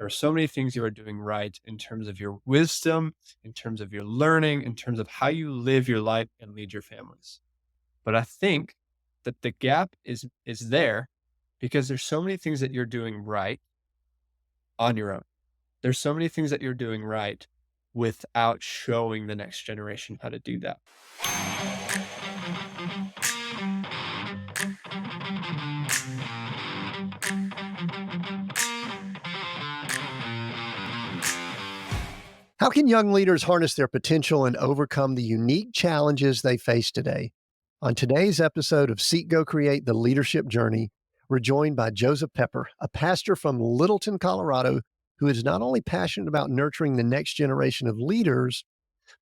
There are so many things you are doing right in terms of your wisdom, in terms of your learning, in terms of how you live your life and lead your families. But I think that the gap is there because there's so many things that you're doing right on your own. There's so many things that you're doing right without showing the next generation how to do that. How can young leaders harness their potential and overcome the unique challenges they face today? On today's episode of Seek Go Create the Leadership Journey, we're joined by Joseph Pepper, a pastor from Littleton, Colorado, who is not only passionate about nurturing the next generation of leaders,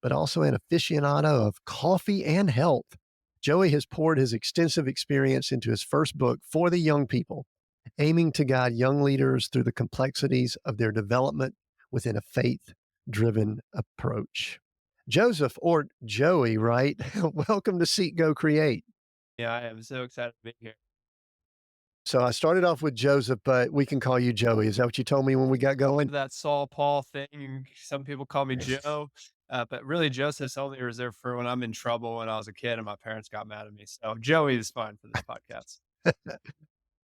but also an aficionado of coffee and health. Joey has poured his extensive experience into his first book for the young people, aiming to guide young leaders through the complexities of their development within a faith driven approach. Joseph, or Joey, right? Welcome to Seek Go Create. Yeah, I am so excited to be here. So I started off with Joseph, but we can call you Joey. Is that what you told me when we got going? That Saul Paul thing, some people call me Joe, but really Joseph's only reserved for when I'm in trouble when I was a kid and my parents got mad at me. So Joey is fine for this podcast.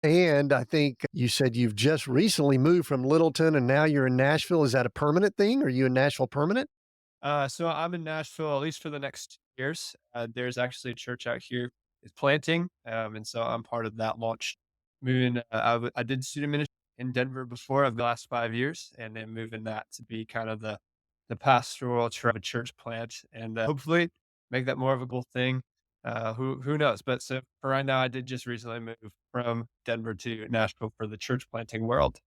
And I think you said you've just recently moved from Littleton and now you're in Nashville. Is that a permanent thing? Are you in Nashville permanent? So I'm in Nashville at least for the next 2 years. There's actually a church out here is planting, and so I'm part of that launch. Moving, I did student ministry in Denver before of the last 5 years, and then moving that to be kind of the pastoral of a church plant, and hopefully make that more of a cool thing. Who knows? But so for right now, I did just recently move from Denver to Nashville for the church planting world.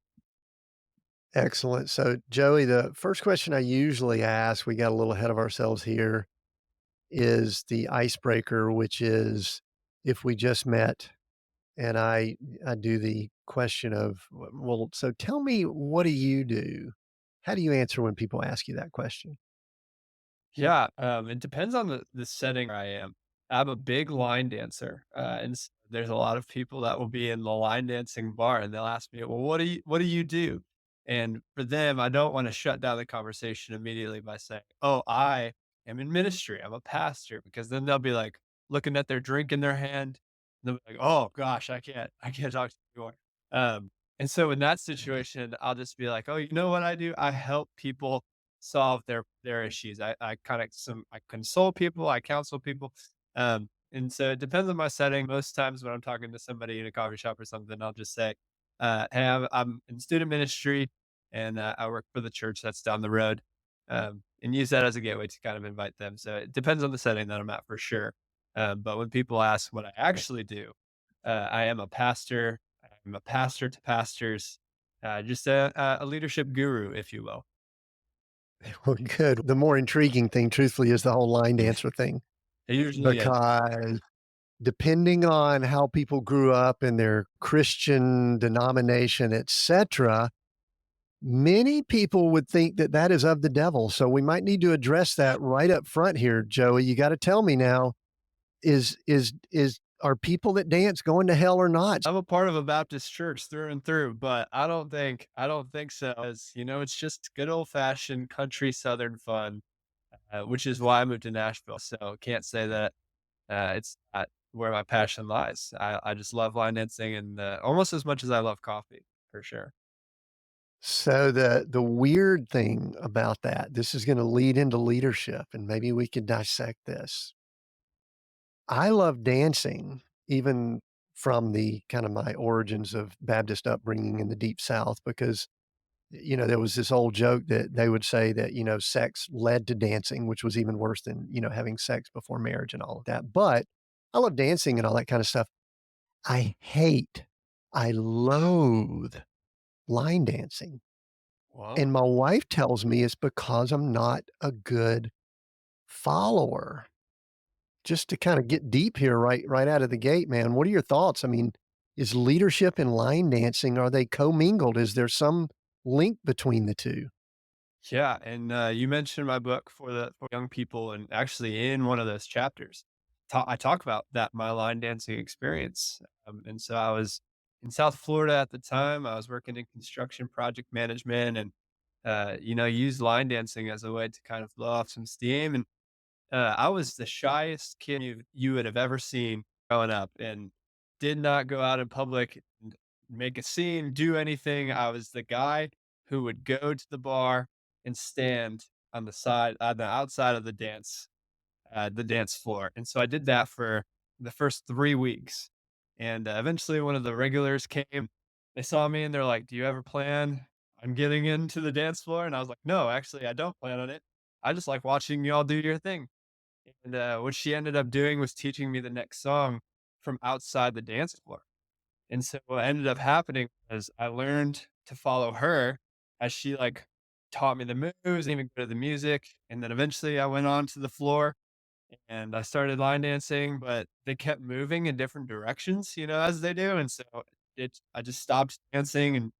Excellent. So, Joey, the first question I usually ask, we got a little ahead of ourselves here, is the icebreaker, which is if we just met and I do the question of, well, so tell me, what do you do? How do you answer when people ask you that question? Yeah, it depends on the setting I am. I'm a big line dancer, there's a lot of people that will be in the line dancing bar, and they'll ask me, "Well, what do you do?" And for them, I don't wanna shut down the conversation immediately by saying, "Oh, I am in ministry. I'm a pastor," because then they'll be, like, looking at their drink in their hand, and they'll be like, "Oh gosh, I can't talk to you anymore." And so in that situation, I'll just be like, "Oh, you know what I do? I help people solve their issues. I console people, I counsel people. And so it depends on my setting. Most times when I'm talking to somebody in a coffee shop or something, I'll just say, "Hey, I'm in student ministry, and I work for the church that's down the road," and use that as a gateway to kind of invite them. So it depends on the setting that I'm at for sure. But when people ask what I actually do, I am a pastor. I'm a pastor to pastors, just a leadership guru, if you will. Well, good. The more intriguing thing, truthfully, is the whole line dancer thing, It usually is. because depending on how people grew up in their Christian denomination, etc., many people would think that that is of the devil. So we might need to address that right up front here, Joey. You got to tell me now, is are people that dance going to hell or not? I'm a part of a Baptist church through and through, but I don't think so. As you know, it's just good old fashioned country Southern fun, which is why I moved to Nashville. So can't say that it's not where my passion lies. I just love line dancing and almost as much as I love coffee, for sure. So the weird thing about that, this is going to lead into leadership, and maybe we could dissect this. I love dancing, even from the kind of my origins of Baptist upbringing in the deep South, because there was this old joke that they would say that, sex led to dancing, which was even worse than, having sex before marriage and all of that. But I love dancing and all that kind of stuff. I loathe line dancing. And Wow. my wife tells me it's because I'm not a good follower. Just to kind of get deep here right out of the gate, man, what are your thoughts? I mean, is leadership and line dancing, are they commingled? Is there some link between the 2? Yeah, and you mentioned my book for young people, and actually in one of those chapters, I talk about that my line dancing experience. And so I was in South Florida at the time. I was working in construction project management and, used line dancing as a way to kind of blow off some steam. And I was the shyest kid you would have ever seen growing up and did not go out in public and make a scene, do anything. I was the guy who would go to the bar and stand on the outside of the dance floor. And so I did that for the first 3 weeks. And eventually one of the regulars came, they saw me and they're like, "Do you ever plan on getting into the dance floor?" And I was like, "No, actually, I don't plan on it. I just like watching y'all do your thing." And, what she ended up doing was teaching me the next song from outside the dance floor. And so what ended up happening was I learned to follow her as she, like, taught me the moves and even go to the music, and then eventually I went on to the floor and I started line dancing, but they kept moving in different directions, as they do, and so I just stopped dancing and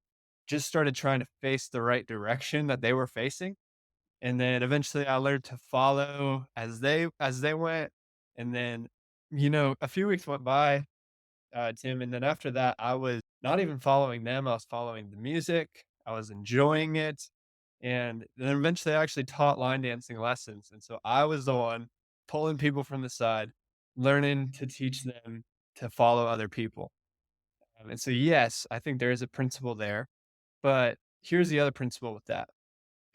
just started trying to face the right direction that they were facing. And then eventually I learned to follow as they went. And then, a few weeks went by, Tim, and then after that, I was not even following them. I was following the music. I was enjoying it. And then eventually I actually taught line dancing lessons. And so I was the one pulling people from the side, learning to teach them to follow other people. And so, yes, I think there is a principle there. But here's the other principle with that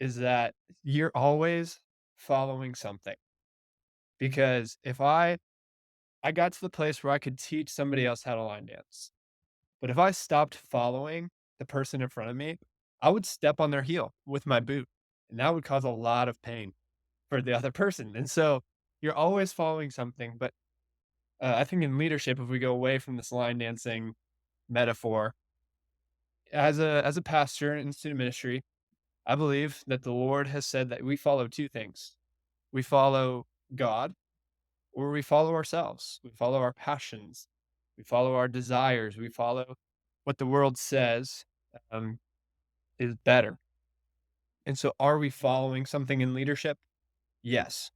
is that you're always following something. Because if I got to the place where I could teach somebody else how to line dance, but if I stopped following the person in front of me, I would step on their heel with my boot, and that would cause a lot of pain for the other person. And so you're always following something. But I think in leadership, if we go away from this line dancing metaphor, as a pastor in student ministry, I believe that the Lord has said that we follow two things. We follow God or we follow ourselves. We follow our passions. We follow our desires. We follow what the world says um, is better. And so, are we following something in leadership? Yes.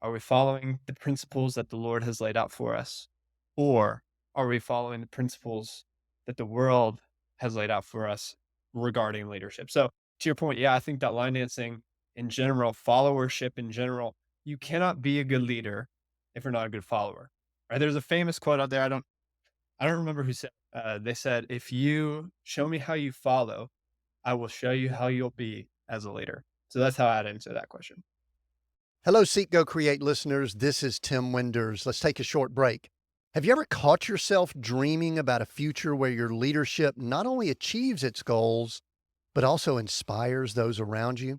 Are we following the principles that the Lord has laid out for us? Or are we following the principles that the world has laid out for us regarding leadership? So, to your point, yeah, I think that line dancing in general, followership in general, you cannot be a good leader if you're not a good follower. Right? There's a famous quote out there. I don't remember who said. They said, "If you show me how you follow, I will show you how you'll be as a leader." So that's how I'd answer that question. Hello, Seek Go Create listeners. This is Tim Winders. Let's take a short break. Have you ever caught yourself dreaming about a future where your leadership not only achieves its goals, but also inspires those around you?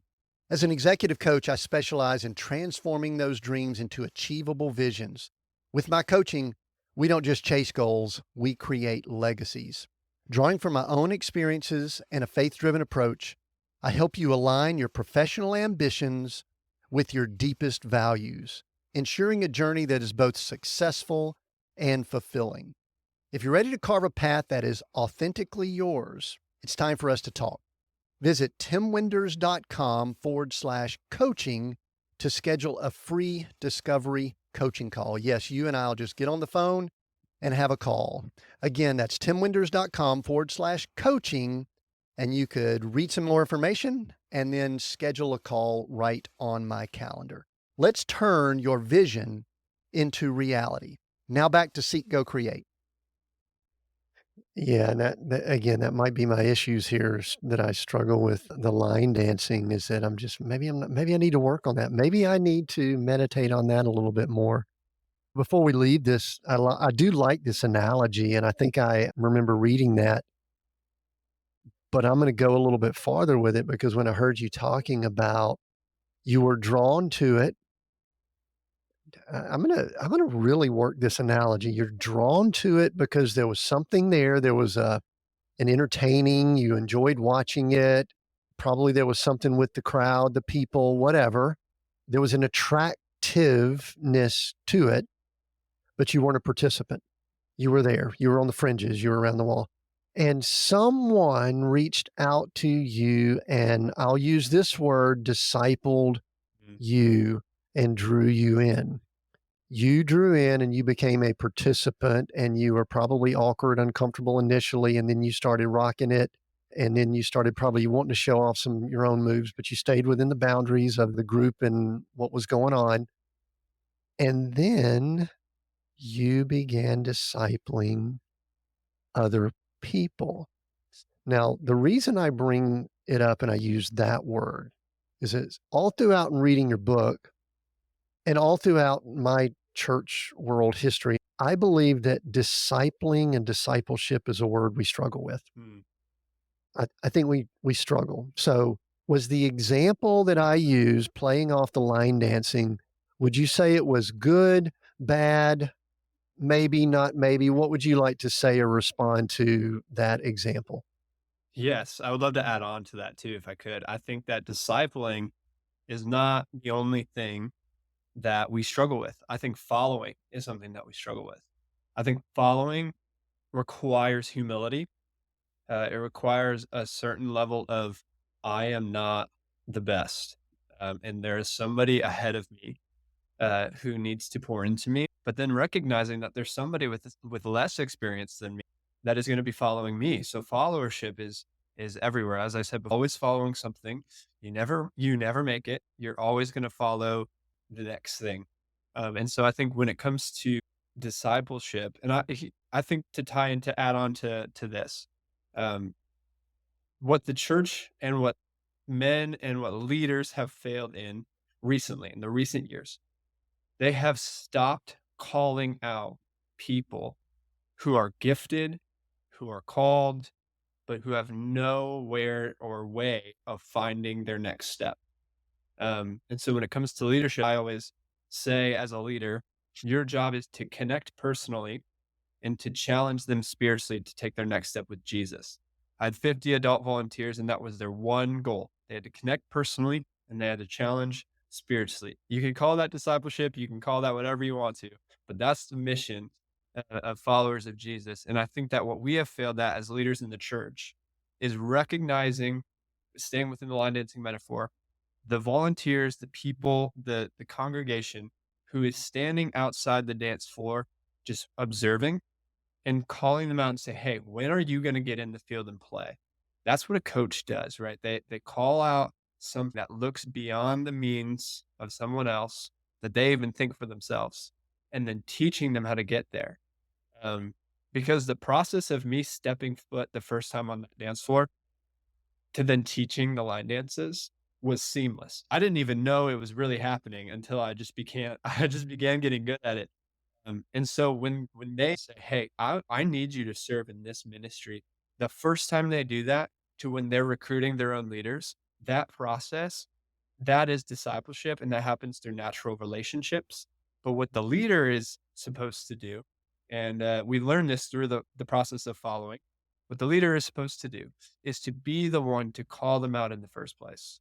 As an executive coach, I specialize in transforming those dreams into achievable visions. With my coaching, we don't just chase goals, we create legacies. Drawing from my own experiences and a faith driven approach, I help you align your professional ambitions with your deepest values, ensuring a journey that is both successful and fulfilling. If you're ready to carve a path that is authentically yours, it's time for us to talk. Visit timwinders.com/coaching to schedule a free discovery coaching call. Yes, you and I'll just get on the phone and have a call. Again, that's timwinders.com/coaching, and you could read some more information and then schedule a call right on my calendar. Let's turn your vision into reality. Now back to Seek, Go, Create. Yeah, and that again, that might be my issues here that I struggle with the line dancing is that maybe I need to work on that. Maybe I need to meditate on that a little bit more. Before we leave this, I do like this analogy, and I think I remember reading that, but I'm going to go a little bit farther with it because when I heard you talking about you were drawn to it, I'm gonna really work this analogy. You're drawn to it because there was something there. There was an entertaining, you enjoyed watching it. Probably there was something with the crowd, the people, whatever. There was an attractiveness to it, but you weren't a participant. You were there. You were on the fringes. You were around the wall. And someone reached out to you, and I'll use this word, discipled Mm. you and drew you in. You drew in and you became a participant, and you were probably awkward, uncomfortable initially, and then you started rocking it. And then you started probably wanting to show off some your own moves, but you stayed within the boundaries of the group and what was going on. And then you began discipling other people. Now, the reason I bring it up and I use that word is it's all throughout in reading your book and all throughout my church world history, I believe that discipling and discipleship is a word we struggle with. Mm. I think we struggle. So, was the example that I used playing off the line dancing, would you say it was good, bad, maybe, not maybe? What would you like to say or respond to that example? Yes, I would love to add on to that too, if I could. I think that discipling is not the only thing that we struggle with. I think following is something that we struggle with. I think following requires humility. It requires a certain level of I am not the best, and there is somebody ahead of me who needs to pour into me. But then recognizing that there's somebody with less experience than me that is going to be following me. So followership is everywhere. As I said, always following something. You never make it. You're always going to follow the next thing. And so I think when it comes to discipleship, and I think to tie in to add on to this, um, what the church and what men and what leaders have failed in recently in the recent years, they have stopped calling out people who are gifted, who are called, but who have nowhere or way of finding their next step. And so when it comes to leadership, I always say as a leader, your job is to connect personally and to challenge them spiritually to take their next step with Jesus. I had 50 adult volunteers, and that was their one goal. They had to connect personally and they had to challenge spiritually. You can call that discipleship, you can call that whatever you want to, but that's the mission of followers of Jesus. And I think that what we have failed at as leaders in the church is recognizing, staying within the line dancing metaphor, the volunteers, the people, the congregation who is standing outside the dance floor, just observing and calling them out and say, "Hey, when are you gonna get in the field and play?" That's what a coach does, right? They call out something that looks beyond the means of someone else that they even think for themselves, and then teaching them how to get there. Um, because the process of me stepping foot the first time on the dance floor to then teaching the line dances was seamless. I didn't even know it was really happening until I just began getting good at it. And so when they say, "Hey, I need you to serve in this ministry," the first time they do that to when they're recruiting their own leaders, that process, that is discipleship, and that happens through natural relationships. But what the leader is supposed to do, and we learn this through the process of following, what the leader is supposed to do is to be the one to call them out in the first place.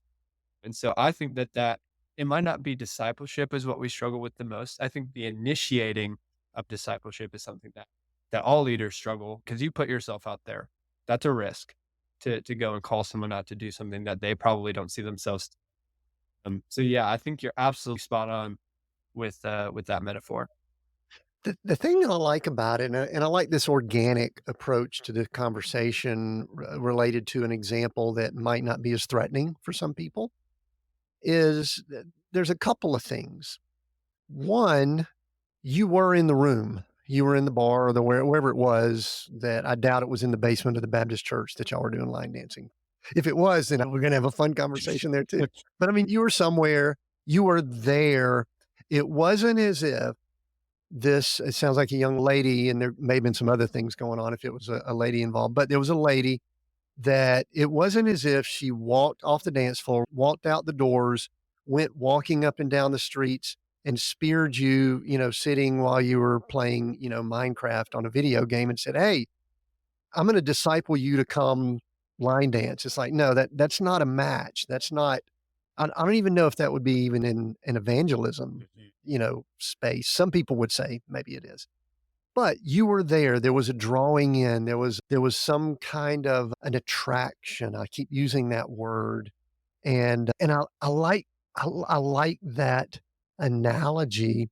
And so I think that it might not be discipleship is what we struggle with the most. I think the initiating of discipleship is something that all leaders struggle because you put yourself out there. That's a risk to go and call someone out to do something that they probably don't see themselves. So yeah, I think you're absolutely spot on with that metaphor. The thing that I like about it, and I like this organic approach to the conversation related to an example that might not be as threatening for some people, is that there's a couple of things. One, you were in the room. You were in the bar or wherever it was that I doubt it was in the basement of the Baptist church that y'all were doing line dancing. If it was, then we're gonna have a fun conversation there too. But I mean, you were somewhere, you were there. It wasn't as if it sounds like a young lady, and there may have been some other things going on if it was a lady involved, but there was a lady that it wasn't as if she walked off the dance floor, walked out the doors, went walking up and down the streets and speared you, sitting while you were playing, Minecraft on a video game and said, "Hey, I'm going to disciple you to come line dance." It's like, no, that's not a match. That's not, I don't even know if that would be even in an evangelism, Mhm. space. Some people would say maybe it is. But you were there. There was a drawing in. There was some kind of an attraction. I keep using that word, and I like that analogy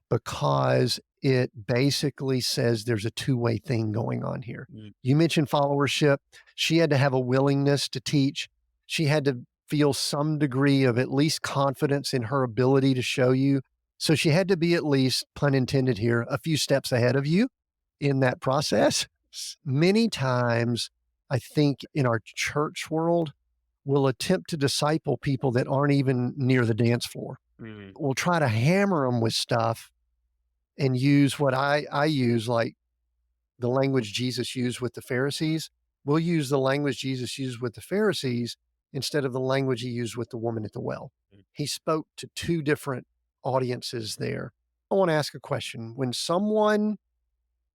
because it basically says there's a two-way thing going on here. Mm, You mentioned followership. She had to have a willingness to teach. She had to feel some degree of at least confidence in her ability to show you. So she had to be at least, pun intended here, a few steps ahead of you in that process. Many times, I think in our church world, we'll attempt to disciple people that aren't even near the dance floor. mm, We'll try to hammer them with stuff and use what I use, like the language Jesus used with the Pharisees. We'll use the language Jesus used with the Pharisees instead of the language he used with the woman at the well. mm. He spoke to two different audiences there. I want to ask a question. When someone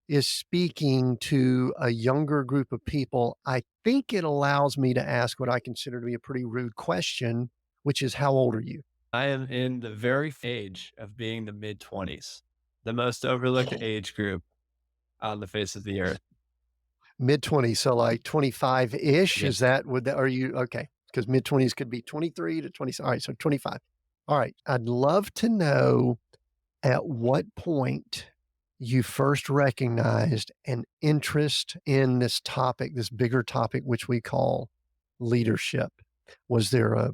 is speaking to a younger group of people, I think it allows me to ask what I consider to be a pretty rude question, which is, how old are you? I am in the very age of being the mid-20s, the most overlooked age group on the face of the earth. Mid 20s, so like 25-ish, is Yes. that would that are you okay? Because mid 20s could be 23 to 20, alright, so 25. Alright, I'd love to know at what point you first recognized an interest in this topic, this bigger topic, which we call leadership. Was there a,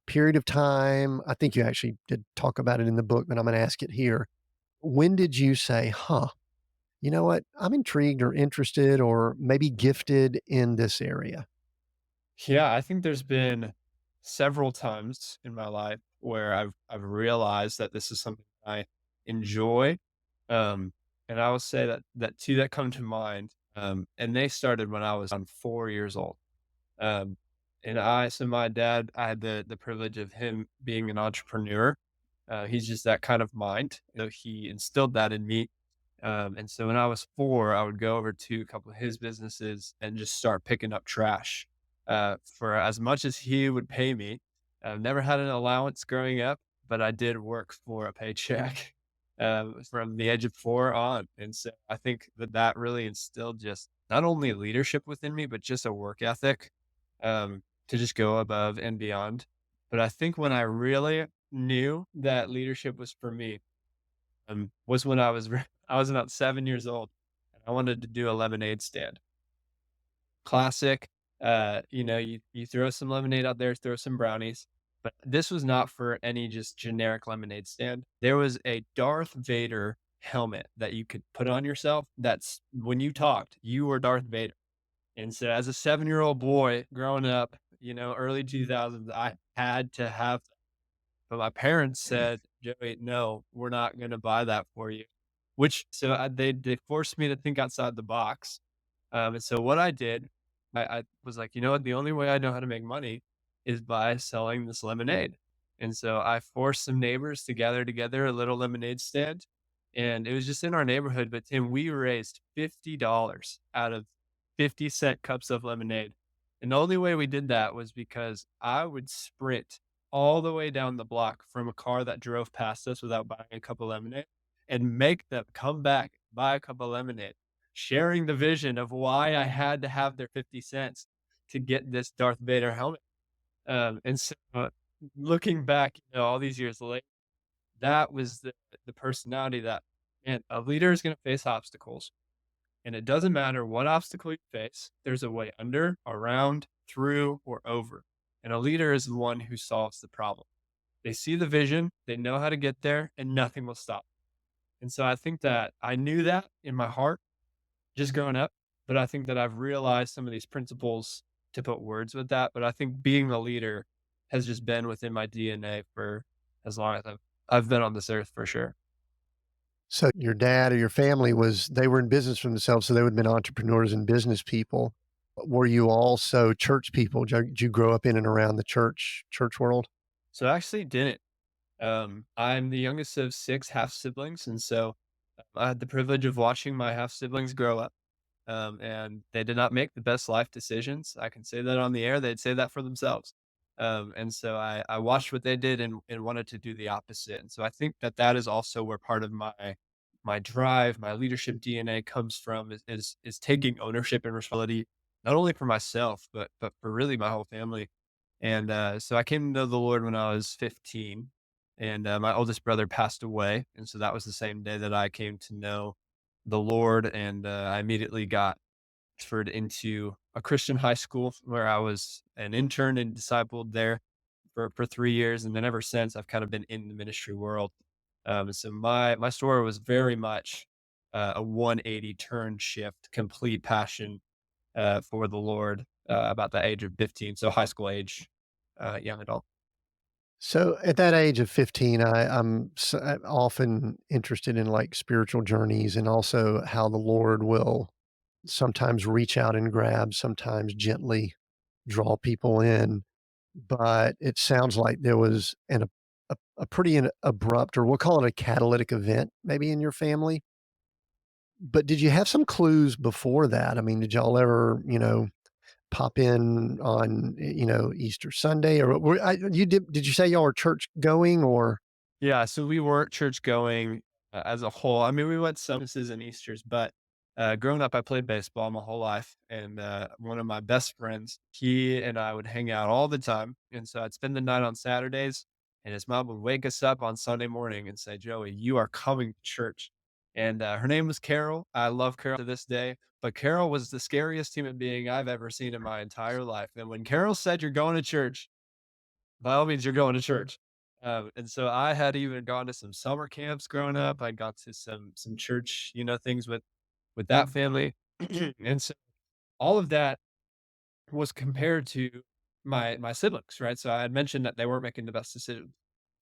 period of time? I think you actually did talk about it in the book, but I'm gonna ask it here. When did you say, "Huh, you know what? I'm intrigued or interested or maybe gifted in this area." Yeah, I think there's been several times in my life where I've realized that this is something I enjoy. Um, and I will say that two that come to mind, and they started when I was on 4 years old. Um, and so my dad, I had the privilege of him being an entrepreneur. He's just that kind of mind. He instilled that in me. And so when I was 4, I would go over to a couple of his businesses and just start picking up trash for as much as he would pay me. I've never had an allowance growing up, but I did work for a paycheck from the age of 4 on. And so I think that really instilled just not only leadership within me, but just a work ethic to just go above and beyond. But I think when I really knew that leadership was for me was when I was about 7 years old, and I wanted to do a lemonade stand. Classic, you throw some lemonade out there, throw some brownies, but this was not for any just generic lemonade stand. There was a Darth Vader helmet that you could put on yourself that's when you talked, you were Darth Vader. And so as a 7-year-old boy growing up, early 2000s, I had to have, but my parents said, "Joey, no, we're not gonna buy that for you." They forced me to think outside the box. And so what I did, I was like, "You know what? The only way I know how to make money is by selling this lemonade." And so I forced some neighbors to gather together a little lemonade stand, and it was just in our neighborhood, but Tim, we raised $50 out of 50-cent cups of lemonade. And the only way we did that was because I would sprint all the way down the block from a car that drove past us without buying a cup of lemonade and make them come back, buy a cup of lemonade, sharing the vision of why I had to have their 50 cents to get this Darth Vader helmet. And so looking back, all these years later, that was the personality that, man, a leader is going to face obstacles. And it doesn't matter what obstacle you face, there's a way under, around, through, or over. And a leader is the one who solves the problem. They see the vision, they know how to get there, and nothing will stop. And so I think that I knew that in my heart just growing up, but I think that I've realized some of these principles to put words with that. But I think being a leader has just been within my DNA for as long as I've been on this earth for sure. So your dad or your family they were in business for themselves, so they would have been entrepreneurs and business people. Were you also church people? Did you grow up in and around the church world? So I actually didn't. I'm the youngest of 6 half siblings, and so I had the privilege of watching my half siblings grow up. And they did not make the best life decisions. I can say that on the air. They'd say that for themselves. And so I watched what they did and wanted to do the opposite. And so I think that is also where part of my drive, my leadership DNA comes from is taking ownership and responsibility, not only for myself, but for really my whole family. And so I came to know the Lord when I was 15. and my oldest brother passed away, and so that was the same day that I came to know the Lord, and I immediately got transferred into a Christian high school where I was an intern and discipled there for 3 years, and then ever since I've kind of been in the ministry world. So my story was very much a 180 turn shift, complete passion for the Lord about the age of 15, so high school age, young adult. So at that age of 15, I'm often interested in like spiritual journeys and also how the Lord will sometimes reach out and grab, sometimes gently draw people in. But it sounds like there was a pretty abrupt, or we'll call it a catalytic event, maybe in your family. But did you have some clues before that? I mean, did y'all ever, pop in on, Easter Sunday, or did you say y'all were church going, or Yeah, so we weren't church going as a whole. I mean, we went some Christmases and Easters, but growing up, I played baseball my whole life, and one of my best friends, he and I would hang out all the time, and so I'd spend the night on Saturdays, and his mom would wake us up on Sunday morning and say, "Joey, you are coming to church." And her name was Carol. I love Carol to this day, but Carol was the scariest human being I've ever seen in my entire life. And when Carol said, "You're going to church," by all means, you're going to church. And so I had even gone to some summer camps growing up. I got to some church, things with that family, and so all of that was compared to my siblings, right? So I had mentioned that they weren't making the best decisions,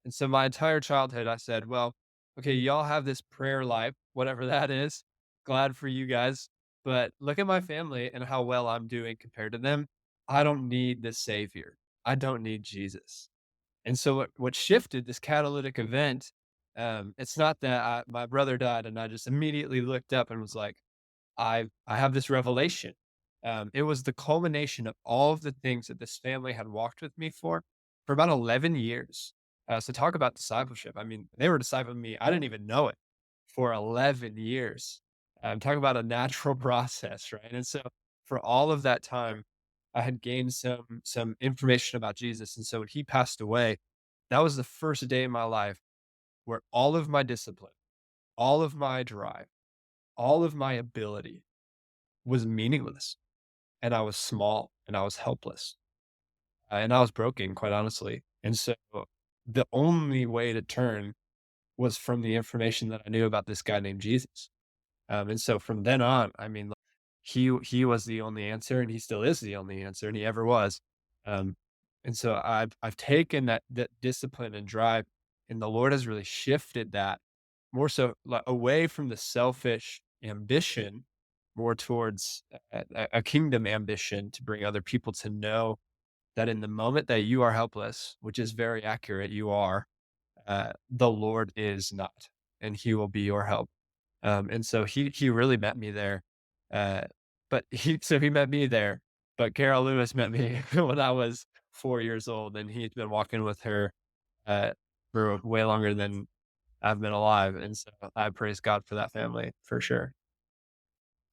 and so my entire childhood, I said, "Well, okay, y'all have this prayer life, whatever that is. Glad for you guys, but look at my family and how well I'm doing compared to them. I don't need this savior. I don't need Jesus." And so what shifted this catalytic event, it's not that my brother died and I just immediately looked up and was like, I have this revelation. It was the culmination of all of the things that this family had walked with me for about 11 years. So talk about discipleship. I mean, they were discipling me. I didn't even know it for 11 years. Talk about a natural process, right? And so for all of that time, I had gained some information about Jesus. And so when he passed away, that was the first day in my life where all of my discipline, all of my drive, all of my ability was meaningless, and I was small, and I was helpless, and I was broken, quite honestly, and so the only way to turn was from the information that I knew about this guy named Jesus. And so from then on, I mean, like, he was the only answer, and he still is the only answer, and he ever was. Um, and so I've taken that discipline and drive, and the Lord has really shifted that more so like away from the selfish ambition, more towards a kingdom ambition to bring other people to know that in the moment that you are helpless, which is very accurate, you are, the Lord is not, and He will be your help. And so he really met me there. Uh, but he met me there, but Carol Lewis met me when I was 4 years old, and he's been walking with her, uh, for way longer than I've been alive, and so I praise God for that family, for sure.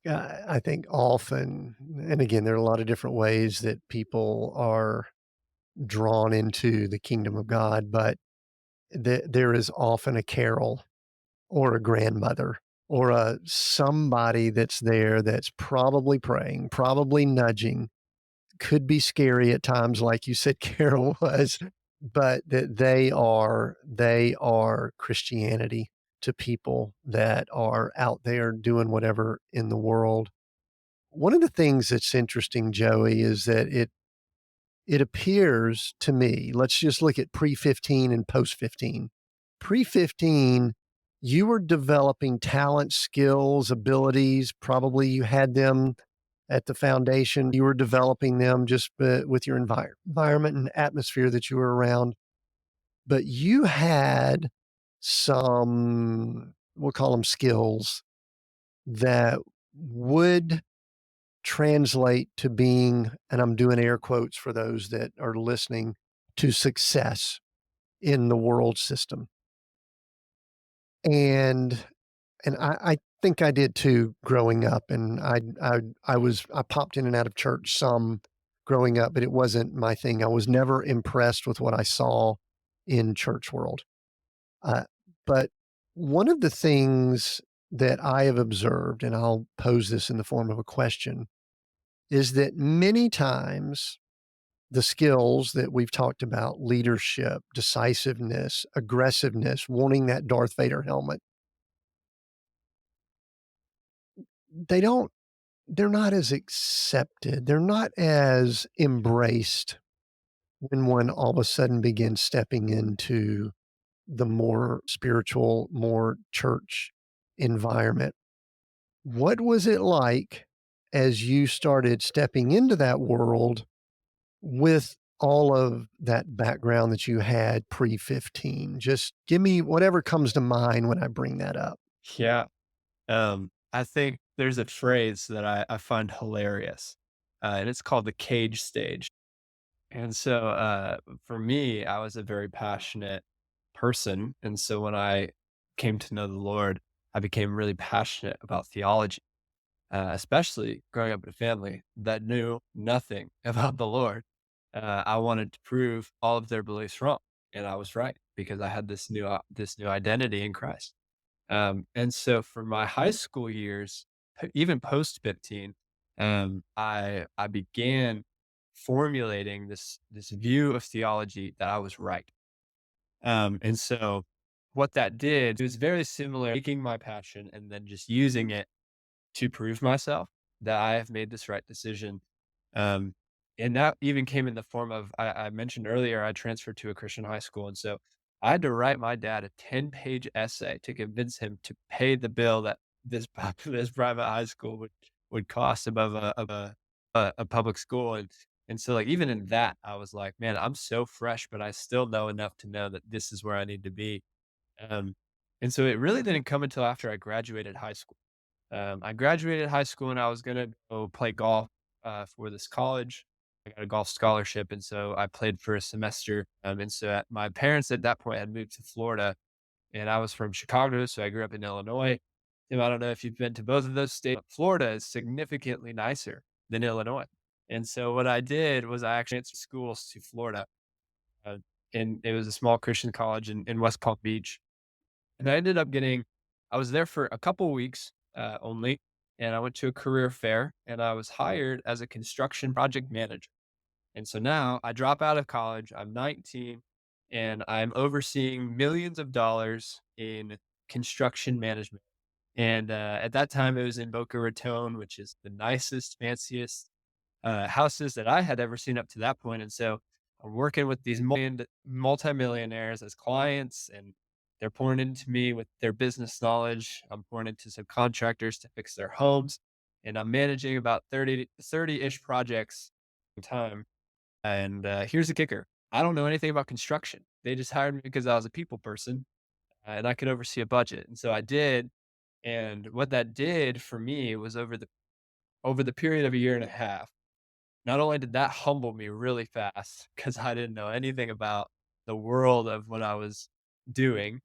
I think often, and again, there are a lot of different ways that people are drawn into the kingdom of God, but there is often a carol or a grandmother or a somebody that's there that's probably praying, probably nudging, could be scary at times, like you said, Carol was, but that they are Christianity to people that are out there doing whatever in the world. One of the things that's interesting, Joey, is that it appears to me, let's just look at pre-15 and post-15. Pre-15, you were developing talent, skills, abilities. Probably you had them at the foundation. You were developing them just with your environment and atmosphere that you were around. But you had some, we'll call them skills that would translate to being, and I'm doing air quotes for those that are listening, to success in the world system. And I think I did too growing up, and I popped in and out of church some growing up, but it wasn't my thing. I was never impressed with what I saw in church world. Uh, but one of the things that I have observed, and I'll pose this in the form of a question, is that many times the skills that we've talked about, leadership, decisiveness, aggressiveness, wanting that Darth Vader helmet, they don't they're not as accepted. They're not as embraced when one all of a sudden begins stepping into the more spiritual, more church environment. What was it like as you started stepping into that world with all of that background that you had pre-15? Just give me whatever comes to mind when I bring that up. Yeah. I think there's a phrase that I find hilarious, and it's called the cage stage. And so, for me, I was a very passionate person. And so when I came to know the Lord, I became really passionate about theology, especially growing up in a family that knew nothing about the Lord. I wanted to prove all of their beliefs wrong. And I was right because I had this new identity in Christ. And so for my high school years, even post 15, I began formulating this view of theology that I was right. And so what that did, it was very similar, taking my passion and then just using it to prove myself that I have made this right decision. Um, and that even came in the form of I mentioned earlier, I transferred to a Christian high school. And so I had to write my dad a 10-page essay to convince him to pay the bill that this private high school would cost above a public school. And so like even in that, I was like, man, I'm so fresh, but I still know enough to know that this is where I need to be. Um, and so it really didn't come until after I graduated high school. I graduated high school and I was gonna go play golf for this college. I got a golf scholarship, and so I played for a semester. And so my parents at that point had moved to Florida, and I was from Chicago, so I grew up in Illinois. And I don't know if you've been to both of those states. But Florida is significantly nicer than Illinois. And so what I did was I actually transferred schools to Florida, uh, and it was a small Christian college in West Palm Beach. And I was there for a couple weeks, only, and I went to a career fair, and I was hired as a construction project manager. And so now I drop out of college, I'm 19, and I'm overseeing millions of dollars in construction management. And, at that time, it was in Boca Raton, which is the nicest, fanciest houses that I had ever seen up to that point. And so I'm working with these multimillionaires as clients, and they're pouring into me with their business knowledge. I'm pouring into subcontractors to fix their homes, and I'm managing about 30-ish projects at a time. And here's the kicker: I don't know anything about construction. They just hired me because I was a people person, and I could oversee a budget. And so I did. And what that did for me was over the period of a year and a half, not only did that humble me really fast because I didn't know anything about the world of what I was doing,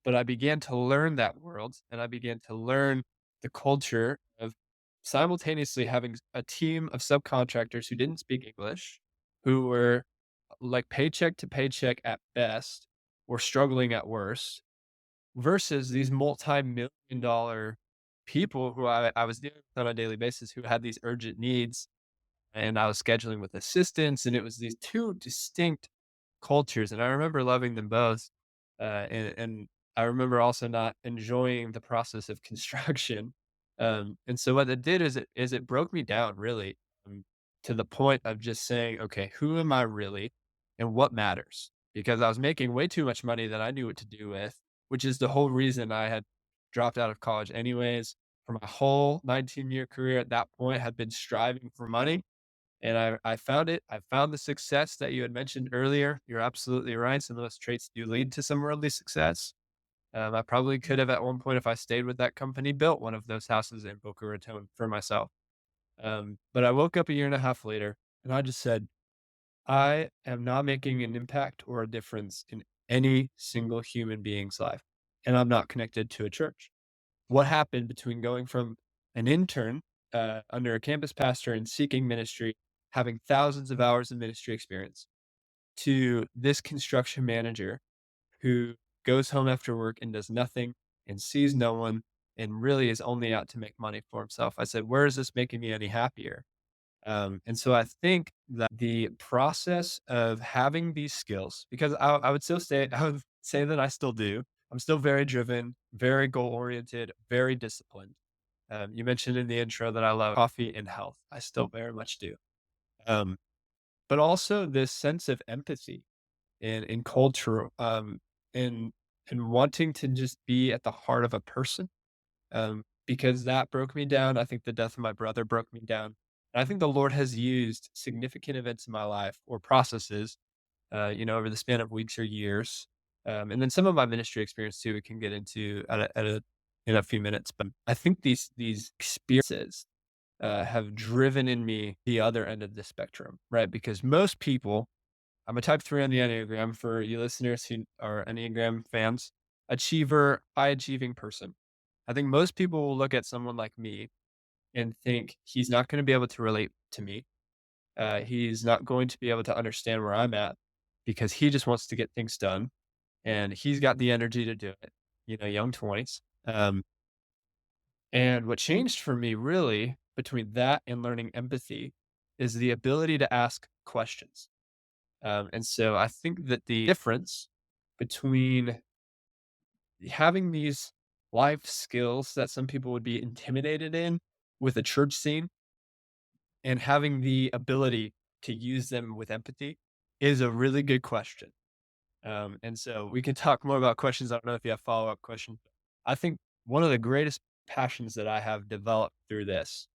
but I began to learn that world, and I began to learn the culture of simultaneously having a team of subcontractors who didn't speak English, who were like paycheck to paycheck at best, or struggling at worst, versus these multi-million dollar people who I was dealing with on a daily basis who had these urgent needs, and I was scheduling with assistants, and it was these 2 distinct cultures, and I remember loving them both, and I remember also not enjoying the process of construction. And so what it did is it broke me down really, to the point of just saying, "Okay, who am I really, and what matters?" Because I was making way too much money that I knew what to do with, which is the whole reason I had dropped out of college anyways. For my whole 19-year career at that point, had been striving for money, and I found it. I found the success that you had mentioned earlier. You're absolutely right. Some of those traits do lead to some worldly success. I probably could have at one point, if I stayed with that company, built one of those houses in Boca Raton for myself. But I woke up a year and a half later and I just said, I am not making an impact or a difference in any single human being's life. And I'm not connected to a church. What happened between going from an intern under a campus pastor and seeking ministry, having thousands of hours of ministry experience, to this construction manager who goes home after work and does nothing and sees no one and really is only out to make money for himself. I said, where is this making me any happier? And so I think that the process of having these skills, because I would still say, I would say that I still do. I'm still very driven, very goal oriented, very disciplined. You mentioned in the intro that I love coffee and health. I still very much do. Um, but also this sense of empathy and culture, and and wanting to just be at the heart of a person, because that broke me down. I think the death of my brother broke me down. And I think the Lord has used significant events in my life or processes, over the span of weeks or years. And then some of my ministry experience too, we can get into in a few minutes. But I think these experiences have driven in me the other end of the spectrum, right? Because most people, I'm a type 3 on the Enneagram for you listeners who are Enneagram fans, achiever, high achieving person. I think most people will look at someone like me and think he's not going to be able to relate to me. He's not going to be able to understand where I'm at because he just wants to get things done and he's got the energy to do it, young 20s. And what changed for me really between that and learning empathy is the ability to ask questions. And so I think that the difference between having these life skills that some people would be intimidated in with a church scene and having the ability to use them with empathy is a really good question. And so we can talk more about questions. I don't know if you have follow up questions. I think one of the greatest passions that I have developed through this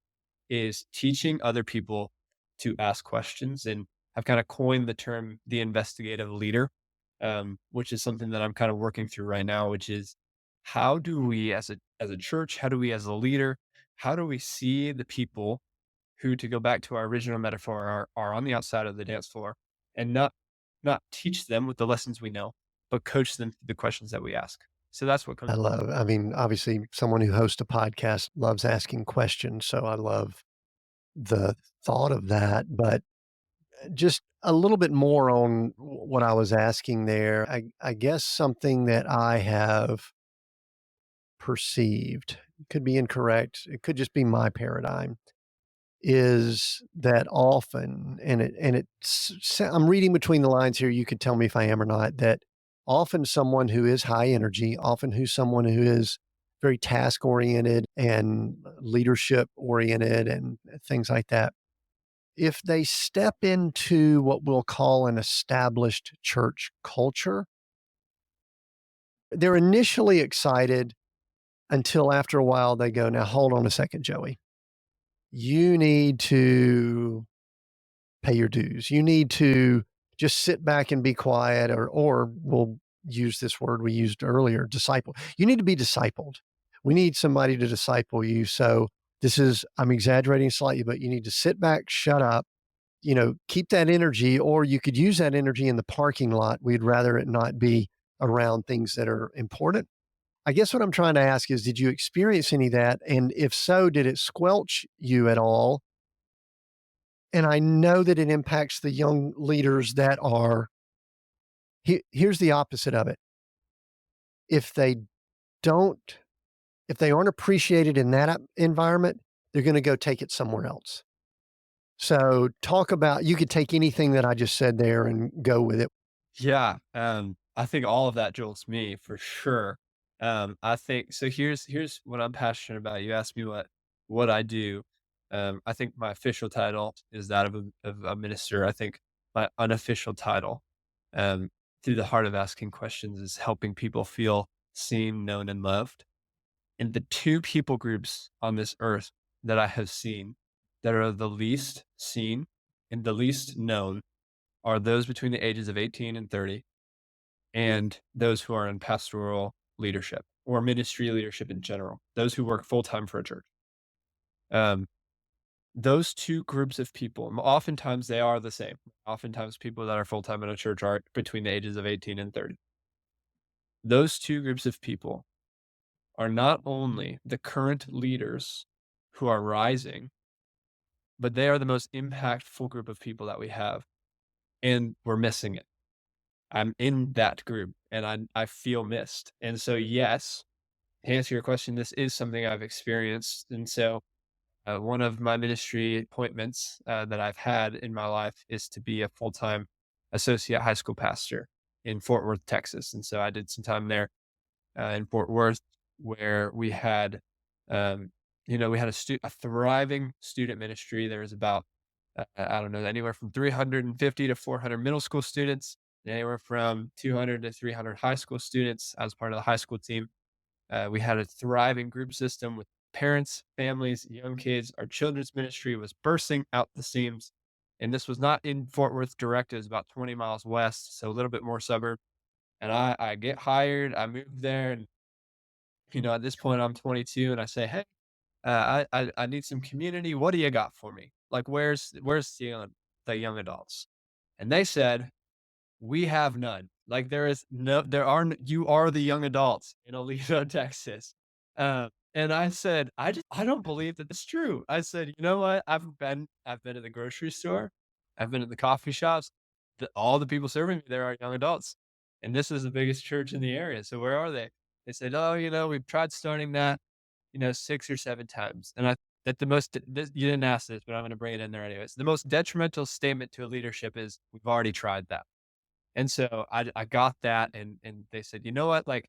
is teaching other people to ask questions. And I've kind of coined the term the investigative leader, which is something that I'm kind of working through right now, which is how do we as a church, how do we as a leader, how do we see the people who, to go back to our original metaphor, are on the outside of the dance floor and not teach them with the lessons we know, but coach them through the questions that we ask. So that's what comes. I mean, obviously, someone who hosts a podcast loves asking questions. So I love the thought of that. But just a little bit more on what I was asking there. I guess something that I have perceived, could be incorrect, it could just be my paradigm, is that often, I'm reading between the lines here, you could tell me if I am or not, that often someone who is high energy, often who's someone who is very task oriented and leadership oriented and things like that, if they step into what we'll call an established church culture, they're initially excited until after a while they go, now hold on a second, Joey. You need to pay your dues. You need to just sit back and be quiet, or we'll use this word we used earlier, disciple. You need to be discipled. We need somebody to disciple you. So this is, I'm exaggerating slightly, but you need to sit back, shut up, keep that energy, or you could use that energy in the parking lot. We'd rather it not be around things that are important. I guess what I'm trying to ask is, did you experience any of that? And if so, did it squelch you at all? And I know that it impacts the young leaders that are here's the opposite of it. If they don't if they aren't appreciated in that environment, they're gonna go take it somewhere else. So, talk about you could take anything that I just said there and go with it. Yeah, I think all of that jolts me for sure. I think so. Here's what I'm passionate about. You asked me what I do. I think my official title is that of a minister. I think my unofficial title, through the heart of asking questions, is helping people feel seen, known, and loved. And the two people groups on this earth that I have seen that are the least seen and the least known are those between the ages of 18 and 30 and those who are in pastoral leadership or ministry leadership in general, those who work full time for a church. Um, those two groups of people, oftentimes they are the same. Oftentimes, people that are full time in a church are between the ages of 18 and 30. Those two groups of people are not only the current leaders who are rising, but they are the most impactful group of people that we have. And we're missing it. I'm in that group and I feel missed. And so, yes, to answer your question, this is something I've experienced. And so, one of my ministry appointments that I've had in my life is to be a full time associate high school pastor in Fort Worth, Texas. And so I did some time there in Fort Worth where we had, um, we had a thriving student ministry. There was about, I don't know, anywhere from 350 to 400 middle school students, and anywhere from 200 to 300 high school students as part of the high school team. We had a thriving group system with parents, families, young kids. Our children's ministry was bursting out the seams. And this was not in Fort Worth direct. It was about 20 miles west, so a little bit more suburb. And I get hired. I moved there, and at this point, I'm 22, and I say, "Hey, I need some community. What do you got for me? Like, where's the young adults?" And they said, "We have none. Like, there are you are the young adults in Alito, Texas." And I said, I don't believe that that's true." I said, "You know what? I've been to the grocery store. I've been at the coffee shops. All the people serving me there are young adults. And this is the biggest church in the area. So where are they?" They said, "Oh, we've tried starting that, 6 or 7 times." And I that the most this you didn't ask this, but I'm gonna bring it in there anyways. The most detrimental statement to a leadership is, "We've already tried that." And so I got that, and they said, "You know what? Like,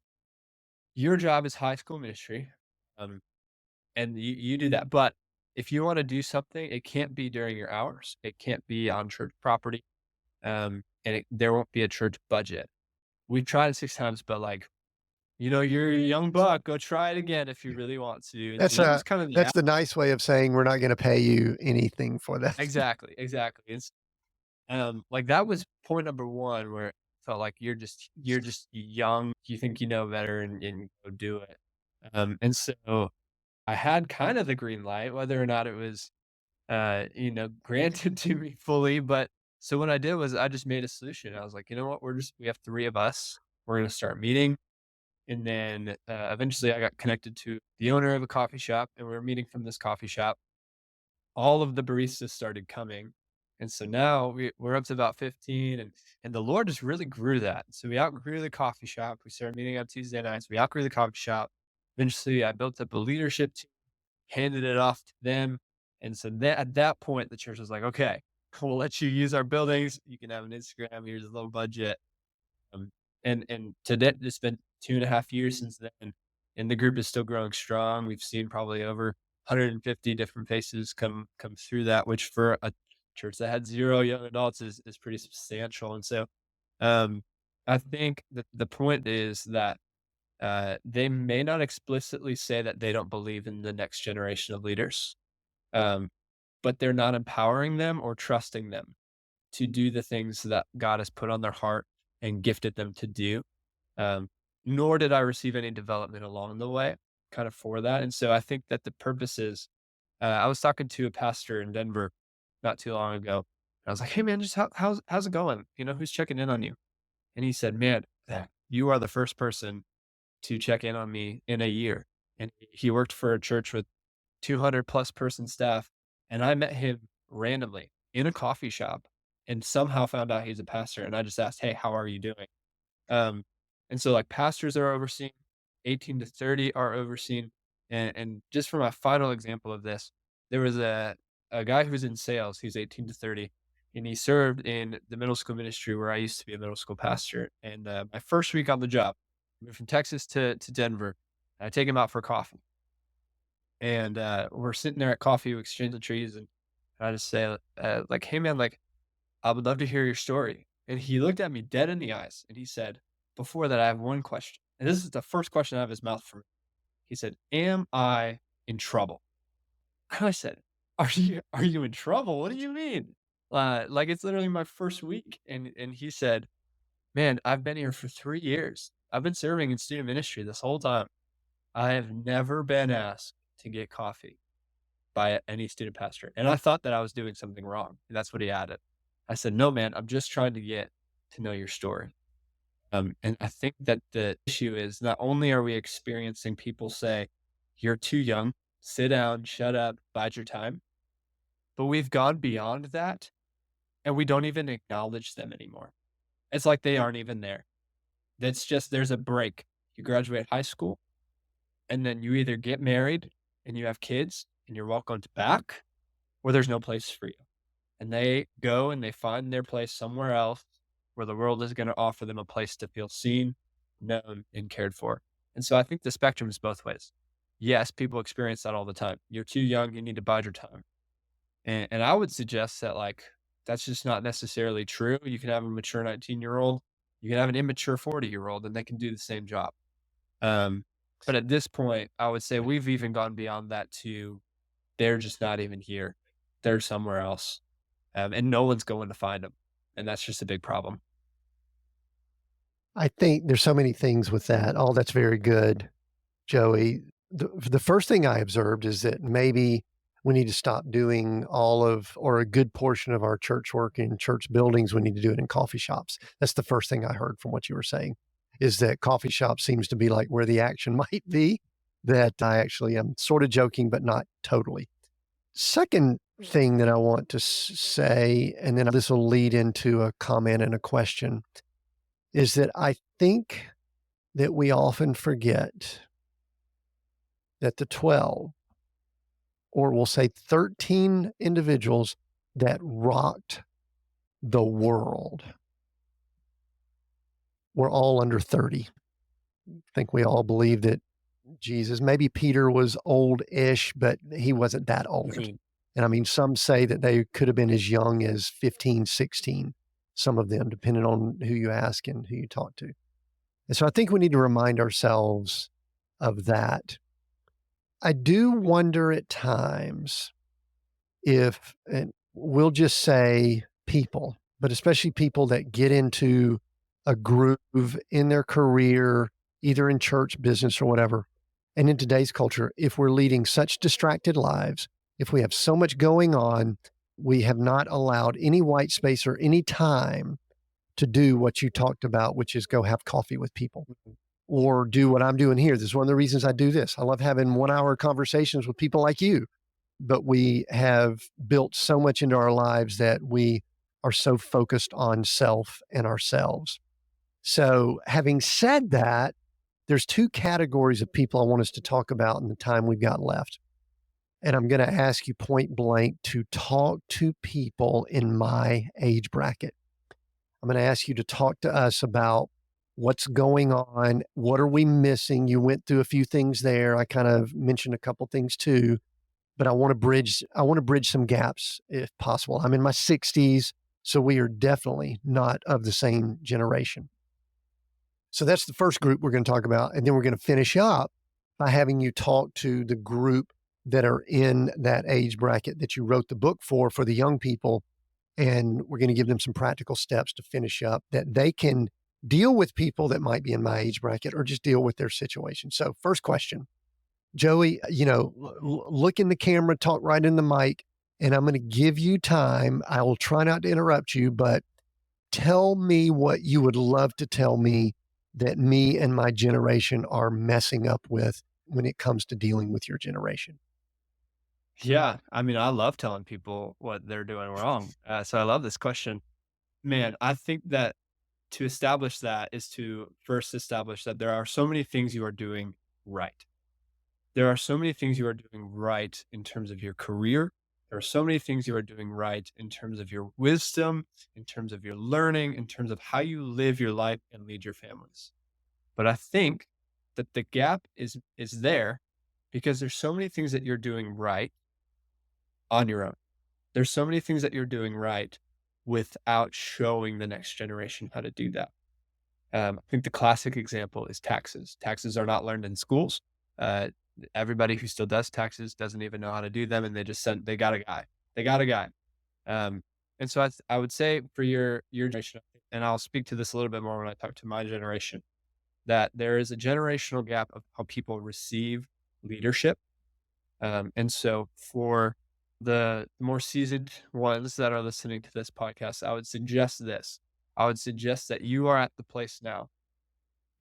your job is high school ministry, um, and you do that. But if you wanna do something, it can't be during your hours. It can't be on church property, and there won't be a church budget. We've tried it 6 times, but, like, you're a young buck. Go try it again if you really want to." And so That's that was kind of the that's the nice way of saying we're not gonna pay you anything for that. exactly, exactly. Like, that was point number 1 where it felt like you're just young, you think you know better and go do it. And so I had kind of the green light, whether or not it was, granted to me fully, but so what I did was I just made a solution. I was like, "You know what? We have 3 of us. We're gonna start meeting." And then, eventually I got connected to the owner of a coffee shop, and we were meeting from this coffee shop. All of the baristas started coming. And so now we're up to about 15, and the Lord just really grew that. So we outgrew the coffee shop. We started meeting on Tuesday nights. We outgrew the coffee shop. Eventually I built up a leadership team, handed it off to them. And so at that point, the church was like, "Okay, we'll let you use our buildings. You can have an Instagram. Here's a little budget." And today it's been 2.5 years since then, and the group is still growing strong. We've seen probably over 150 different faces come through that, which for a church that had 0 young adults is pretty substantial. And so, um, I think that the point is that, they may not explicitly say that they don't believe in the next generation of leaders, um, but they're not empowering them or trusting them to do the things that God has put on their heart and gifted them to do. Um, Nor did I receive any development along the way, kind of for that. And so I think that the purpose is, I was talking to a pastor in Denver not too long ago. I was like, "Hey man, just how's it going? Who's checking in on you?" And he said, "Man, you are the first person to check in on me in a year." And he worked for a church with 200 plus person staff. And I met him randomly in a coffee shop and somehow found out he's a pastor. And I just asked, "Hey, how are you doing?" Um, and so like pastors are overseen, 18 to 30 are overseen. And just for my final example of this, there was a guy who was in sales, who's 18 to 30, and he served in the middle school ministry where I used to be a middle school pastor. And my first week on the job, I moved from Texas to Denver. I take him out for coffee. And we're sitting there at coffee, we exchange the trees, and I just say, like, "Hey man, like, I would love to hear your story." And he looked at me dead in the eyes and he said, "Before that, I have one question." And this is the first question out of his mouth for me. He said, "Am I in trouble?" And I said, "Are you in trouble? What do you mean?" Like, it's literally my first week. And he said, "Man, I've been here for 3 years. I've been serving in student ministry this whole time. I have never been asked to get coffee by any student pastor." And I thought that I was doing something wrong. And that's what he added. I said, "No, man, I'm just trying to get to know your story." And I think that the issue is not only are we experiencing people say, "You're too young, sit down, shut up, bide your time," but we've gone beyond that and we don't even acknowledge them anymore. It's like they aren't even there. That's just there's a break. You graduate high school, and then you either get married and you have kids and you're welcomed back, or there's no place for you. And they go and they find their place somewhere else where the world is gonna offer them a place to feel seen, known, and cared for. And so I think the spectrum is both ways. Yes, people experience that all the time. You're too young, you need to bide your time. And I would suggest that, like, that's just not necessarily true. You can have a mature 19-year-old, you can have an immature 40-year-old, and they can do the same job. Um, but at this point, I would say we've even gone beyond that to they're just not even here. They're somewhere else, and no one's going to find them, and that's just a big problem. I think there's so many things with that. Oh, that's very good, Joey. The first thing I observed is that maybe we need to stop doing all of or a good portion of our church work in church buildings. We need to do it in coffee shops. That's the first thing I heard from what you were saying, is that coffee shop seems to be like where the action might be. That I actually am sort of joking, but not totally. Second thing that I want to say, and then this will lead into a comment and a question, is that I think that we often forget that the 12, or we'll say 13 individuals that rocked the world were all under 30. I think we all believe that Jesus, maybe Peter was old-ish, but he wasn't that old. Mhm. And I mean, some say that they could have been as young as 15, 16, some of them, depending on who you ask and who you talk to. And so I think we need to remind ourselves of that. I do wonder at times if, and we'll just say people, but especially people that get into a groove in their career, either in church, business, or whatever. And in today's culture, if we're leading such distracted lives, if we have so much going on, we have not allowed any white space or any time to do what you talked about, which is go have coffee with people or do what I'm doing here. This is one of the reasons I do this. I love having 1 hour conversations with people like you, but we have built so much into our lives that we are so focused on self and ourselves. So, having said that, there's two categories of people I want us to talk about in the time we've got left. And I'm going to ask you point blank to talk to people in my age bracket. I'm going to ask you to talk to us about what's going on. What are we missing? You went through a few things there. I kind of mentioned a couple things too, but I want to bridge some gaps if possible. I'm in my 60s, so we are definitely not of the same generation. So that's the first group we're going to talk about, and then we're going to finish up by having you talk to the group that are in that age bracket that you wrote the book for the young people, and we're going to give them some practical steps to finish up that they can deal with people that might be in my age bracket or just deal with their situation. So, first question, Joey, look in the camera, talk right in the mic, and I'm going to give you time. I will try not to interrupt you, but tell me what you would love to tell me that me and my generation are messing up with when it comes to dealing with your generation. Yeah, I mean, I love telling people what they're doing wrong. So I love this question. Man, I think that to establish that is to first establish that there are so many things you are doing right. There are so many things you are doing right in terms of your career. There are so many things you are doing right in terms of your wisdom, in terms of your learning, in terms of how you live your life and lead your families. But I think that the gap is there because there's so many things that you're doing right on your own. There's so many things that you're doing right without showing the next generation how to do that. I think the classic example is taxes. Taxes are not learned in schools. Uh, Everybody who still does taxes doesn't even know how to do them, and they got a guy. They got a guy. Um, and so I would say for your generation, and I'll speak to this a little bit more when I talk to my generation, that there is a generational gap of how people receive leadership. And so for the more seasoned ones that are listening to this podcast, I would suggest this. I would suggest that you are at the place now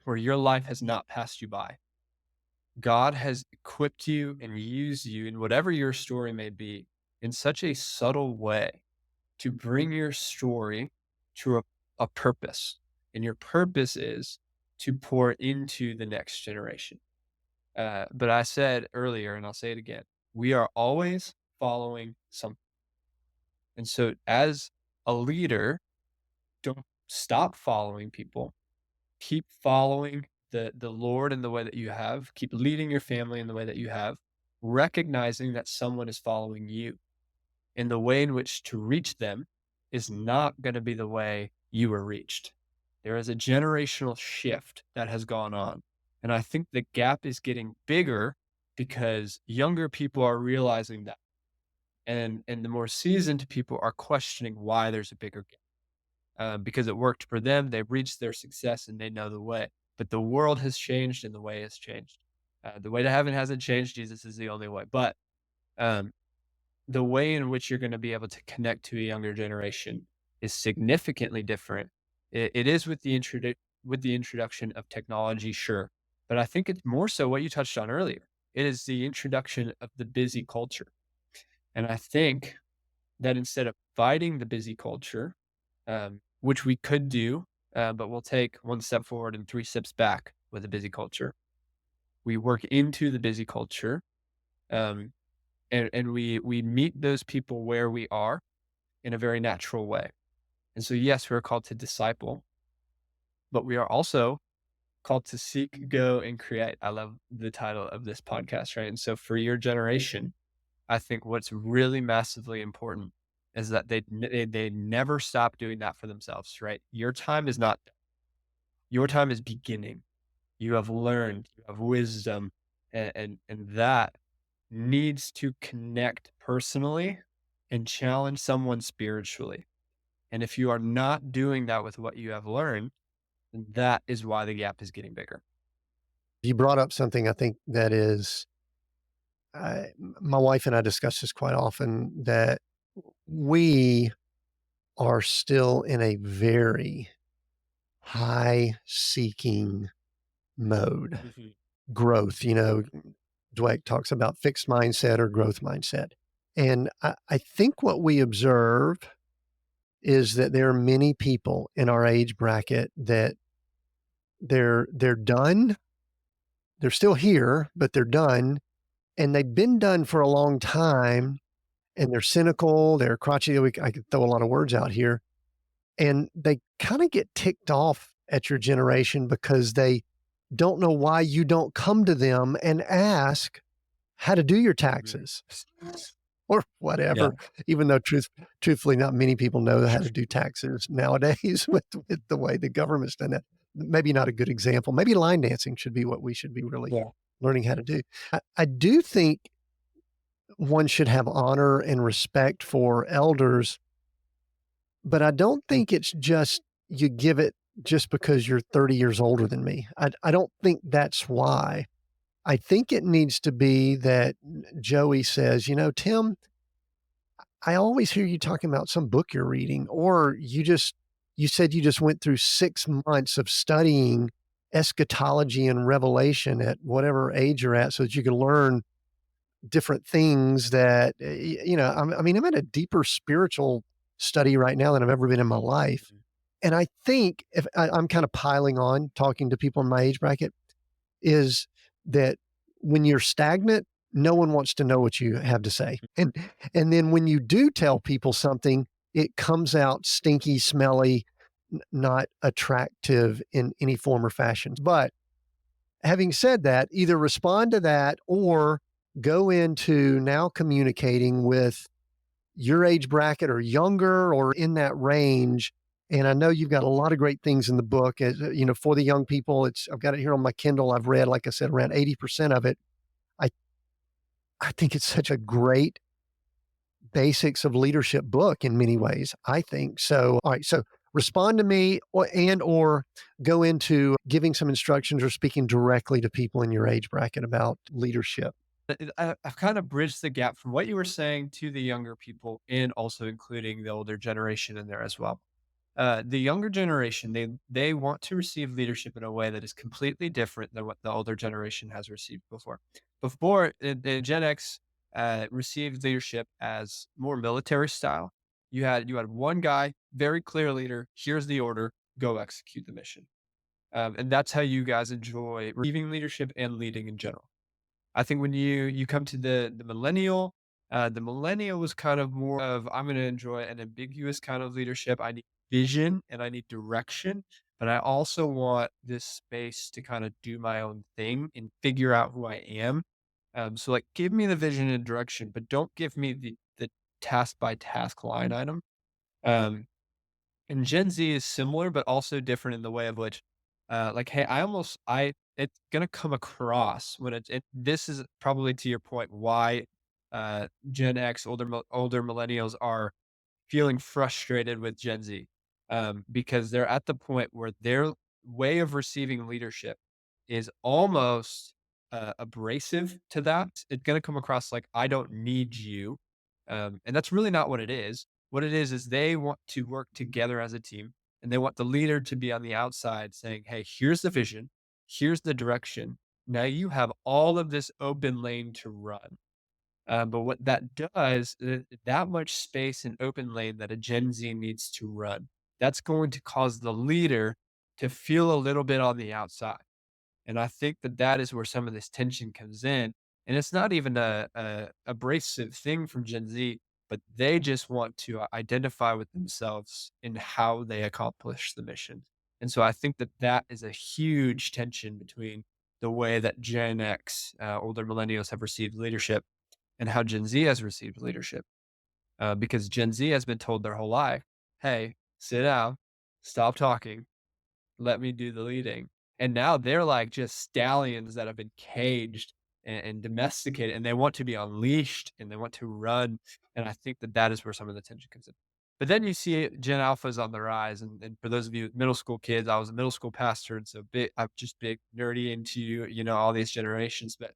where your life has not passed you by. God has equipped you and used you in whatever your story may be in such a subtle way to bring your story to a a purpose, and your purpose is to pour into the next generation. But I said earlier, and I'll say it again, we are always following something. And so as a leader, don't stop following people. Keep following the Lord in the way that you have. Keep leading your family in the way that you have, recognizing that someone is following you. And the way in which to reach them is not going to be the way you were reached. There is a generational shift that has gone on. And I think the gap is getting bigger because younger people are realizing that. And the more seasoned people are questioning why there's a bigger gap. Because it worked for them, they've reached their success and they know the way. But the world has changed and the way has changed. The way to heaven hasn't changed. Jesus is the only way. But um, the way in which you're gonna be able to connect to a younger generation is significantly different. It is with the introduction of technology, sure, but I think it's more so what you touched on earlier. It is the introduction of the busy culture, and I think that instead of fighting the busy culture, which we could do, but we'll take 1 step forward and 3 steps back with the busy culture. We work into the busy culture, um, and we meet those people where we are in a very natural way. And so, yes, we're called to disciple, but we are also called to seek, go, and create. I love the title of this podcast, right? And so, for your generation, I think what's really massively important is that they never stop doing that for themselves, right? Your time is not. Your time is beginning. You have learned, you have wisdom, and that needs to connect personally and challenge someone spiritually. And if you are not doing that with what you have learned, then that is why the gap is getting bigger. You brought up something I think that is, my wife and I discuss this quite often, that we are still in a very high seeking mode. Mhm. Growth, Dweck talks about fixed mindset or growth mindset. And I think what we observe is that there are many people in our age bracket that they're done. They're still here, but they're done, and they've been done for a long time, and they're cynical, they're crotchety. I could throw a lot of words out here, and they kind of get ticked off at your generation because they don't know why you don't come to them and ask how to do your Mhm. taxes or Yeah. whatever, even though truthfully, not many people know how to do taxes nowadays with the way the government's done that. Maybe not a good example. Maybe line dancing should be what we should be really Yeah. learning how to do. I do think one should have honor and respect for elders, but I don't think it's just you give it just because you're 30 years older than me. I don't think that's why. I think it needs to be that Joey says, Tim, I always hear you talking about some book you're reading, or you said you just went through 6 months of studying eschatology and revelation at whatever age you're at so that you can learn different things that, I mean, I'm at a deeper spiritual study right now than I've ever been in my life. Mhm. And I think if I'm kind of piling on talking to people in my age bracket, is that when you're stagnant, no one wants to know what you have to say. And then when you do tell people something, it comes out stinky, smelly, not attractive in any form or fashion. But having said that, either respond to that or go into now communicating with your age bracket or younger or in that range. And I know you've got a lot of great things in the book. For the young people, I've got it here on my Kindle. I've read, like I said, around 80% of it. I I think it's such a great basics of leadership book in many ways, I think. So, all right, so respond to me or go into giving some instructions or speaking directly to people in your age bracket about leadership. I've kind of bridged the gap from what you were saying to the younger people and also including the older generation in there as well. The younger generation, they want to receive leadership in a way that is completely different than what the older generation has received before. Before, the Gen X received leadership as more military style. You had one guy, very clear leader. Here's the order. Go execute the mission. And that's how you guys enjoy receiving leadership and leading in general. I think when you come to the millennial was kind of more of I'm going to enjoy an ambiguous kind of leadership. I need vision and I need direction, but I also want this space to kind of do my own thing and figure out who I am. So like give me the vision and direction, but don't give me the task by task line item. Um, and Gen Z is similar, but also different in the way of which, like, hey, it's gonna come across when this is probably to your point why, Gen X, older millennials are feeling frustrated with Gen Z, because they're at the point where their way of receiving leadership is almost, abrasive to that. It's gonna come across like, "I don't need you," and that's really not what it is. What it is they want to work together as a team, and they want the leader to be on the outside saying, "Hey, here's the vision, here's the direction. Now you have all of this open lane to run." But what that does, that much space and open lane that a Gen Z needs to run, that's going to cause the leader to feel a little bit on the outside. And I think that that is where some of this tension comes in. And it's not even a abrasive thing from Gen Z, but they just want to identify with themselves in how they accomplish the mission. And so I think that that is a huge tension between the way that Gen X, older millennials, have received leadership and how Gen Z has received leadership. Because Gen Z has been told their whole life, hey, sit down, stop talking, let me do the leading. And now they're like just stallions that have been caged and domesticated, and they want to be unleashed and they want to run. And I think that that is where some of the tension comes in. But then you see Gen Alpha's on the rise. And for those of you middle school kids, I was a middle school pastor. And so I'm just big nerdy into, all these generations. But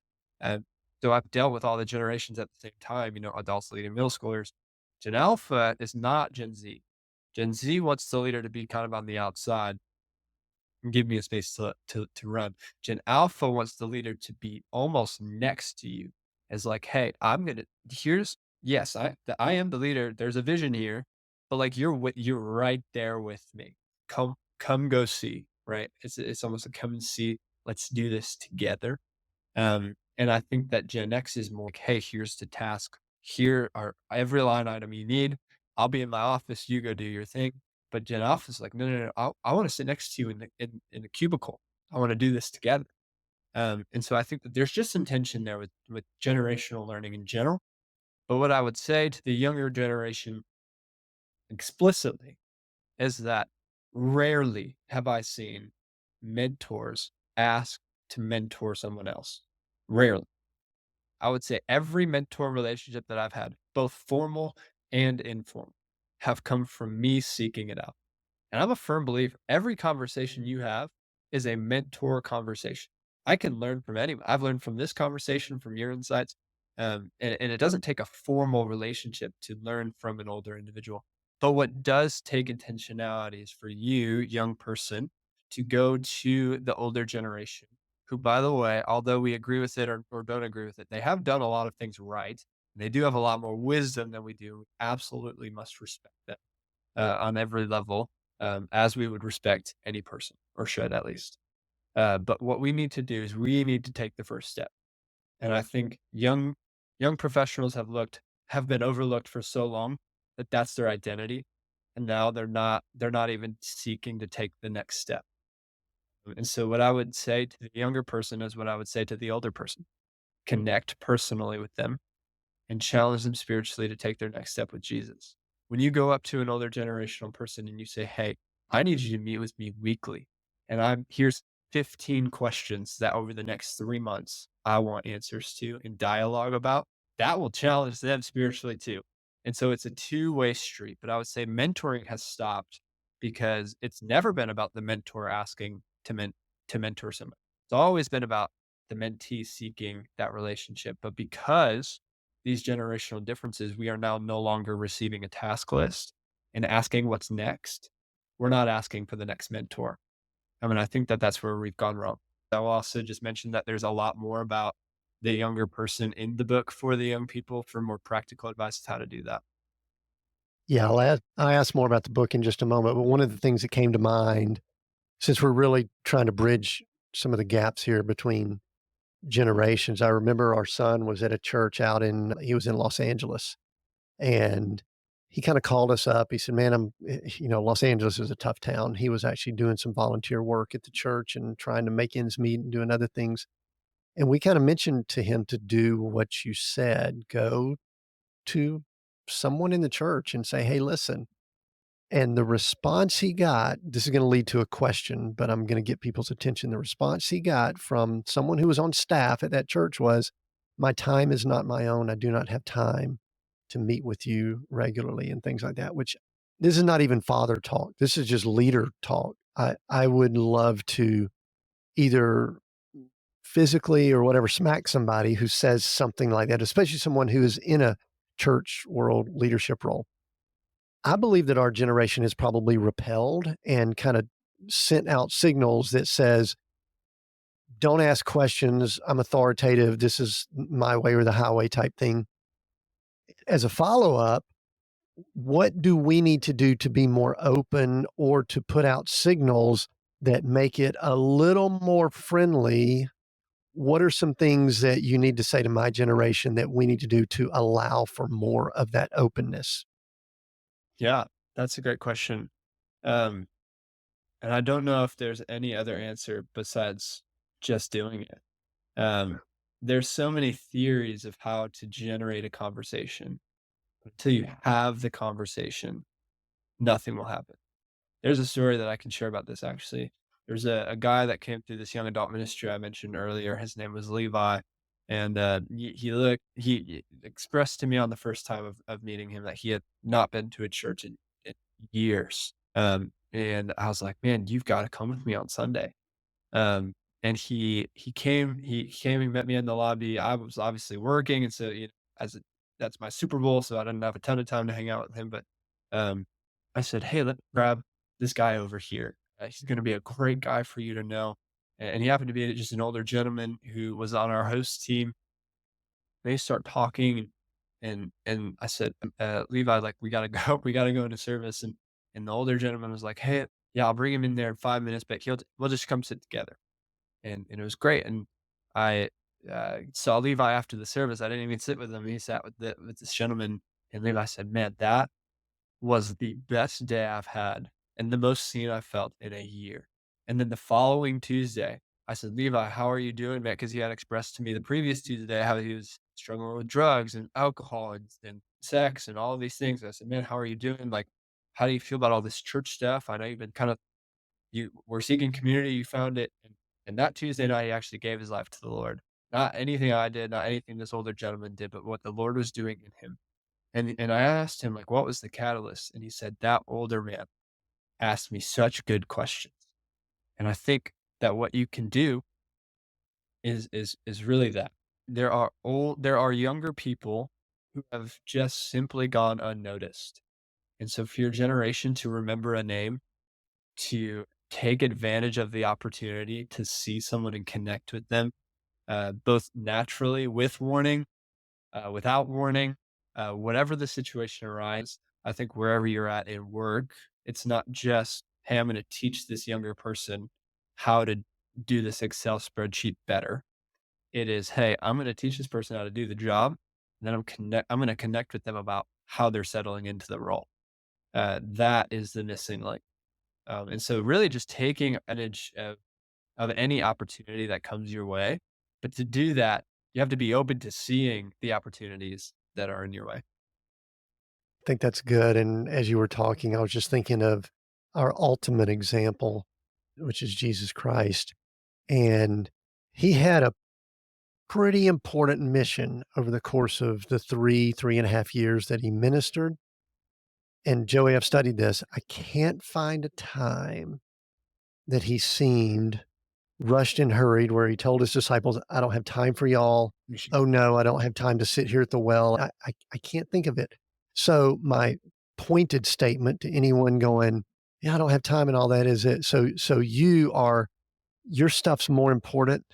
so I've dealt with all the generations at the same time, adults leading middle schoolers. Gen Alpha is not Gen Z. Gen Z wants the leader to be kind of on the outside and give me a space to run. Gen Alpha wants the leader to be almost next to you as like, hey, here's yes, I am the leader. There's a vision here, but like you're right there with me. Come go see, right? It's almost a come and see. Let's do this together. And I think that Gen X is more like, hey, here's the task. Here are every line item you need. I'll be in my office. You go do your thing. But Gen Alpha is like, no, no, no. I want to sit next to you in the cubicle. I want to do this together. And so I think that there's just some tension there with generational learning in general. But what I would say to the younger generation explicitly is that rarely have I seen mentors ask to mentor someone else. Rarely. I would say every mentor relationship that I've had, both formal and informal, have come from me seeking it out. And I'm a firm believer every conversation you have is a mentor conversation. I can learn from anyone. I've learned from this conversation, from your insights. And it doesn't take a formal relationship to learn from an older individual. But what does take intentionality is for you, young person, to go to the older generation, who, by the way, although we agree with it or don't agree with it, they have done a lot of things right. They do have a lot more wisdom than we do. We absolutely must respect them on every level, as we would respect any person, or should at least. But what we need to do is we need to take the first step. And I think young professionals have been overlooked for so long that that's their identity, and now they're not even seeking to take the next step. And so what I would say to the younger person is what I would say to the older person: connect personally with them and challenge them spiritually to take their next step with Jesus. When you go up to an older generational person and you say, "Hey, I need you to meet with me weekly, and here's 15 questions that over the next 3 months I want answers to and dialogue about," that will challenge them spiritually too. And so it's a two-way street. But I would say mentoring has stopped because it's never been about the mentor asking to mentor someone. It's always been about the mentee seeking that relationship. But because these generational differences, we are now no longer receiving a task list and asking what's next. We're not asking for the next mentor. I mean, I think that that's where we've gone wrong. I will also just mention that there's a lot more about the younger person in the book for the young people for more practical advice on how to do that. Yeah, I'll ask more about the book in just a moment, but one of the things that came to mind, since we're really trying to bridge some of the gaps here between generations, I remember our son was at a church he was in Los Angeles, and he kinda called us up. He said, "Man, Los Angeles is a tough town." He was actually doing some volunteer work at the church and trying to make ends meet and doing other things, and we kinda mentioned to him to do what you said, go to someone in the church and say, "Hey, listen." And the response he got, this is gonna lead to a question, but I'm gonna get people's attention. The response he got from someone who was on staff at that church was, "My time is not my own. I do not have time to meet with you regularly," and things like that, which this is not even father talk. This is just leader talk. I would love to either physically or whatever smack somebody who says something like that, especially someone who is in a church world leadership role. I believe that our generation has probably repelled and kinda sent out signals that says, "Don't ask questions. I'm authoritative. This is my way or the highway," type thing. As a follow-up, what do we need to do to be more open or to put out signals that make it a little more friendly? What are some things that you need to say to my generation that we need to do to allow for more of that openness? Yeah, that's a great question. Um, and I don't know if there's any other answer besides just doing it. Um, there's so many theories of how to generate a conversation. Until you have the conversation, nothing will happen. There's a story that I can share about this actually. There's a guy that came through this young adult ministry I mentioned earlier. His name was Levi. And he expressed to me on the first time of meeting him that he had not been to a church in years. And I was like, man, you've got to come with me on Sunday. Um, and he met me in the lobby. I was obviously working, and so, as it that's my Super Bowl, so I didn't have a ton of time to hang out with him, but, um, I said, "Hey, let me grab this guy over here. He's gonna be a great guy for you to know." And he happened to be just an older gentleman who was on our host team. They start talking, and I said, "Levi, like, we gotta go. We gotta go into service." And the older gentleman was like, "Hey, yeah, I'll bring him in there in 5 minutes, but we'll just come sit together." And it was great, and I, saw Levi after the service. I didn't even sit with him. He sat with this gentleman, and Levi said, "Man, that was the best day I've had and the most seen I've felt in a year." And then the following Tuesday, I said, "Levi, how are you doing, man?" Because he had expressed to me the previous Tuesday how he was struggling with drugs and alcohol and sex and all of these things. I said, "Man, how are you doing? Like, how do you feel about all this church stuff? I know you've been kind of you were seeking community, you found it." And that Tuesday night, he actually gave his life to the Lord. Not anything I did, not anything this older gentleman did, but what the Lord was doing in him. And I asked him, like, what was the catalyst? And he said, that older man asked me such good questions. And I think that what you can do is really that. There are younger people who have just simply gone unnoticed. And so for your generation to remember a name, to take advantage of the opportunity to see someone and connect with them, both naturally with warning, without warning, whatever the situation arises. I think wherever you're at in work, it's not just, hey, I'm going to teach this younger person how to do this Excel spreadsheet better. It is, hey, I'm going to teach this person how to do the job, and then I'm going to connect with them about how they're settling into the role. That is the missing link. And so really just taking advantage of any opportunity that comes your way. But to do that, you have to be open to seeing the opportunities that are in your way. I think that's good, and as you were talking, I was just thinking of our ultimate example, which is Jesus Christ, and he had a pretty important mission over the course of the 3.5 years that he ministered, and Joey, I've studied this. I can't find a time that he seemed rushed and hurried where he told his disciples, "I don't have time for y'all. You should- Oh, no, I don't have time to sit here at the well." I can't think of it. So my pointed statement to anyone going, "Yeah, I don't have time," and all that is it. So your stuff's more important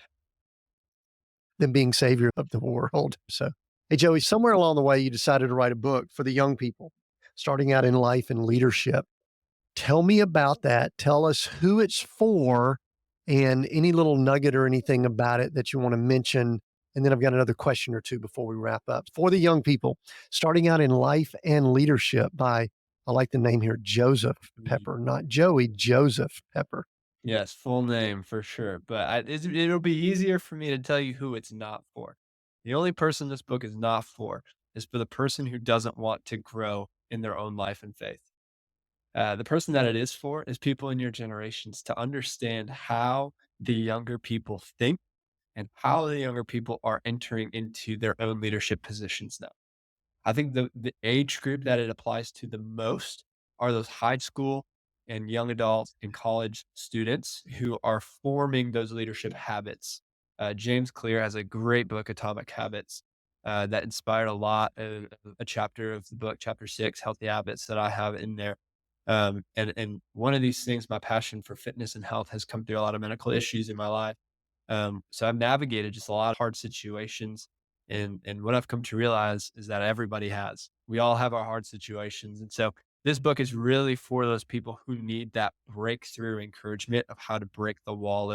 than being savior of the world. So, hey, Joey, somewhere along the way, you decided to write a book for the young people. starting out in life and leadership. Tell me about that. Tell us who it's for and any little nugget or anything about it that you want to mention. And then I've got another question or two before we wrap up. For the young people, starting out in life and leadership by, I like the name here, Joseph Mhm. Pepper, not Joey, Joseph Pepper. Yes, full name for sure, but it'll be easier for me to tell you who it's not for. The only person this book is not for is for the person who doesn't want to grow in their own life and faith. The person that it is for is people in your generations to understand how the younger people think and how the younger people are entering into their own leadership positions now. I think the age group that it applies to the most are those high school and young adults and college students who are forming those leadership habits. James Clear has a great book, Atomic Habits, that inspired a lot of a chapter of the book, chapter 6, Healthy Habits, that I have in there. And one of these things, my passion for fitness and health has come through a lot of medical issues in my life. So I've navigated just a lot of hard situations, and what I've come to realize is that everybody has. We all have our hard situations, and so this book is really for those people who need that breakthrough encouragement of how to break the wall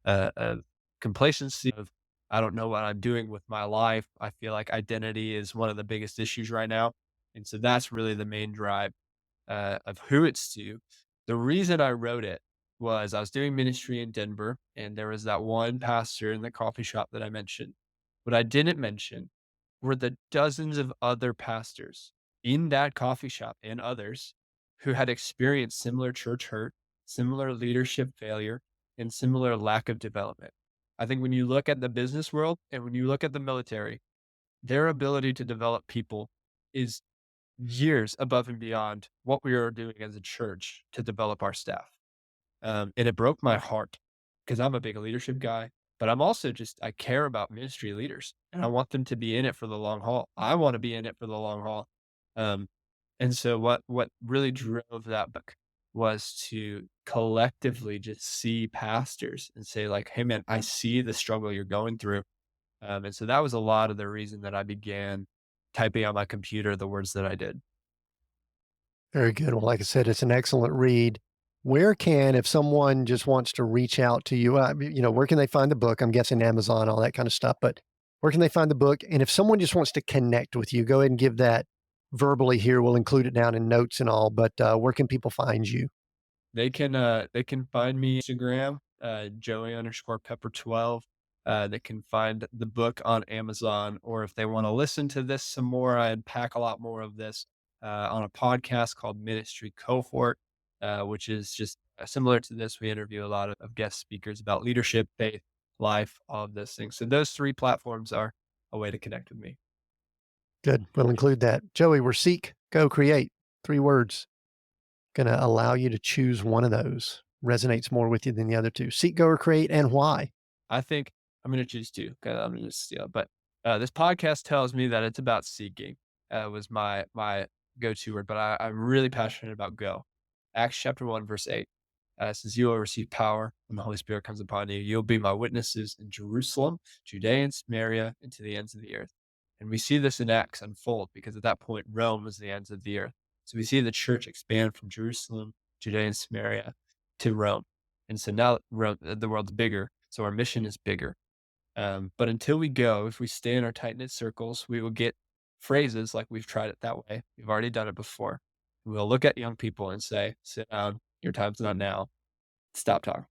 of complacency. Of I don't know what I'm doing with my life. I feel like identity is one of the biggest issues right now, and so that's really the main drive of who it's to. The reason I wrote it was I was doing ministry in Denver, and there was that one pastor in the coffee shop that I mentioned. What I didn't mention were the dozens of other pastors in that coffee shop and others who had experienced similar church hurt, similar leadership failure, and similar lack of development. I think when you look at the business world and when you look at the military, their ability to develop people is years above and beyond what we are doing as a church to develop our staff. And it broke my heart because I'm a big leadership guy, but I'm also just, I care about ministry leaders and I want them to be in it for the long haul. I want to be in it for the long haul. Um, and so what really drove that book was to collectively just see pastors and say like, hey man, I see the struggle you're going through. And so that was a lot of the reason that I began typing on my computer the words that I did. Very good. Well, like I said, it's an excellent read. Where can, if someone just wants to reach out to you, where can they find the book? I'm guessing Amazon, all that kind of stuff, but where can they find the book? And if someone just wants to connect with you, go ahead and give that verbally here. We'll include it down in notes and all, but where can people find you? They can find me Instagram, Joey_Pepper12. They can find the book on Amazon, or if they want to listen to this some more, I unpack a lot more of this on a podcast called Ministry Cohort, which is just similar to this. We interview a lot of guest speakers about leadership, faith, life, all of those things. So those three platforms are a way to connect with me. Good. We'll include that. Joey, we're seek, go, create. 3 words. Going to allow you to choose one of those. Resonates more with you than the other two. Seek, go, or create, and why? I think I'm gonna choose 2 'cause I'm gonna steal, but, this podcast tells me that it's about seeking, was my go-to word, but I'm really passionate about go. Acts chapter 1, verse 8, says, "You will receive power when the Holy Spirit comes upon you. You'll be my witnesses in Jerusalem, Judea and Samaria, and to the ends of the earth." And we see this in Acts unfold because at that point, Rome was the ends of the earth. So we see the church expand from Jerusalem, Judea and Samaria to Rome. And so now the world's bigger, so our mission is bigger. But until we go, if we stay in our tight knit circles, we will get phrases like we've tried it that way. We've already done it before. We'll look at young people and say, sit down, your time's not now, stop talking.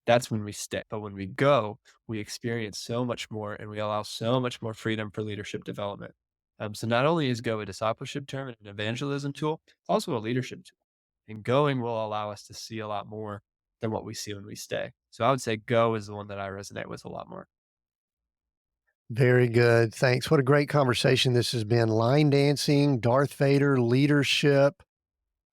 That's when we stay. But when we go, we experience so much more and we allow so much more freedom for leadership development. So not only is go a discipleship term and an evangelism tool, it's also a leadership tool. And going will allow us to see a lot more than what we see when we stay. So I would say go is the one that I resonate with a lot more. Very good. Thanks. What a great conversation this has been. Line dancing, Darth Vader, leadership.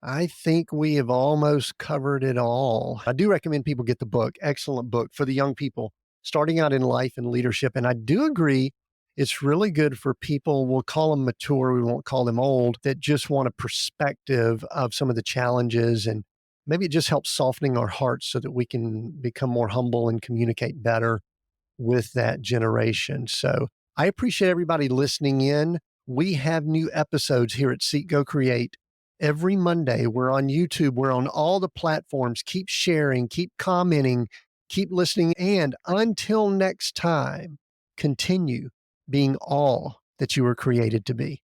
I think we have almost covered it all. I do recommend people get the book. Excellent book for the young people starting out in life and leadership. And I do agree it's really good for people, we'll call them mature, we won't call them old, that just want a perspective of some of the challenges. And maybe it just helps softening our hearts so that we can become more humble and communicate better with that generation. So I appreciate everybody listening in. We have new episodes here at Seek Go Create Every Monday, we're on YouTube, we're on all the platforms. Keep sharing, keep commenting, keep listening. And until next time, continue being all that you were created to be.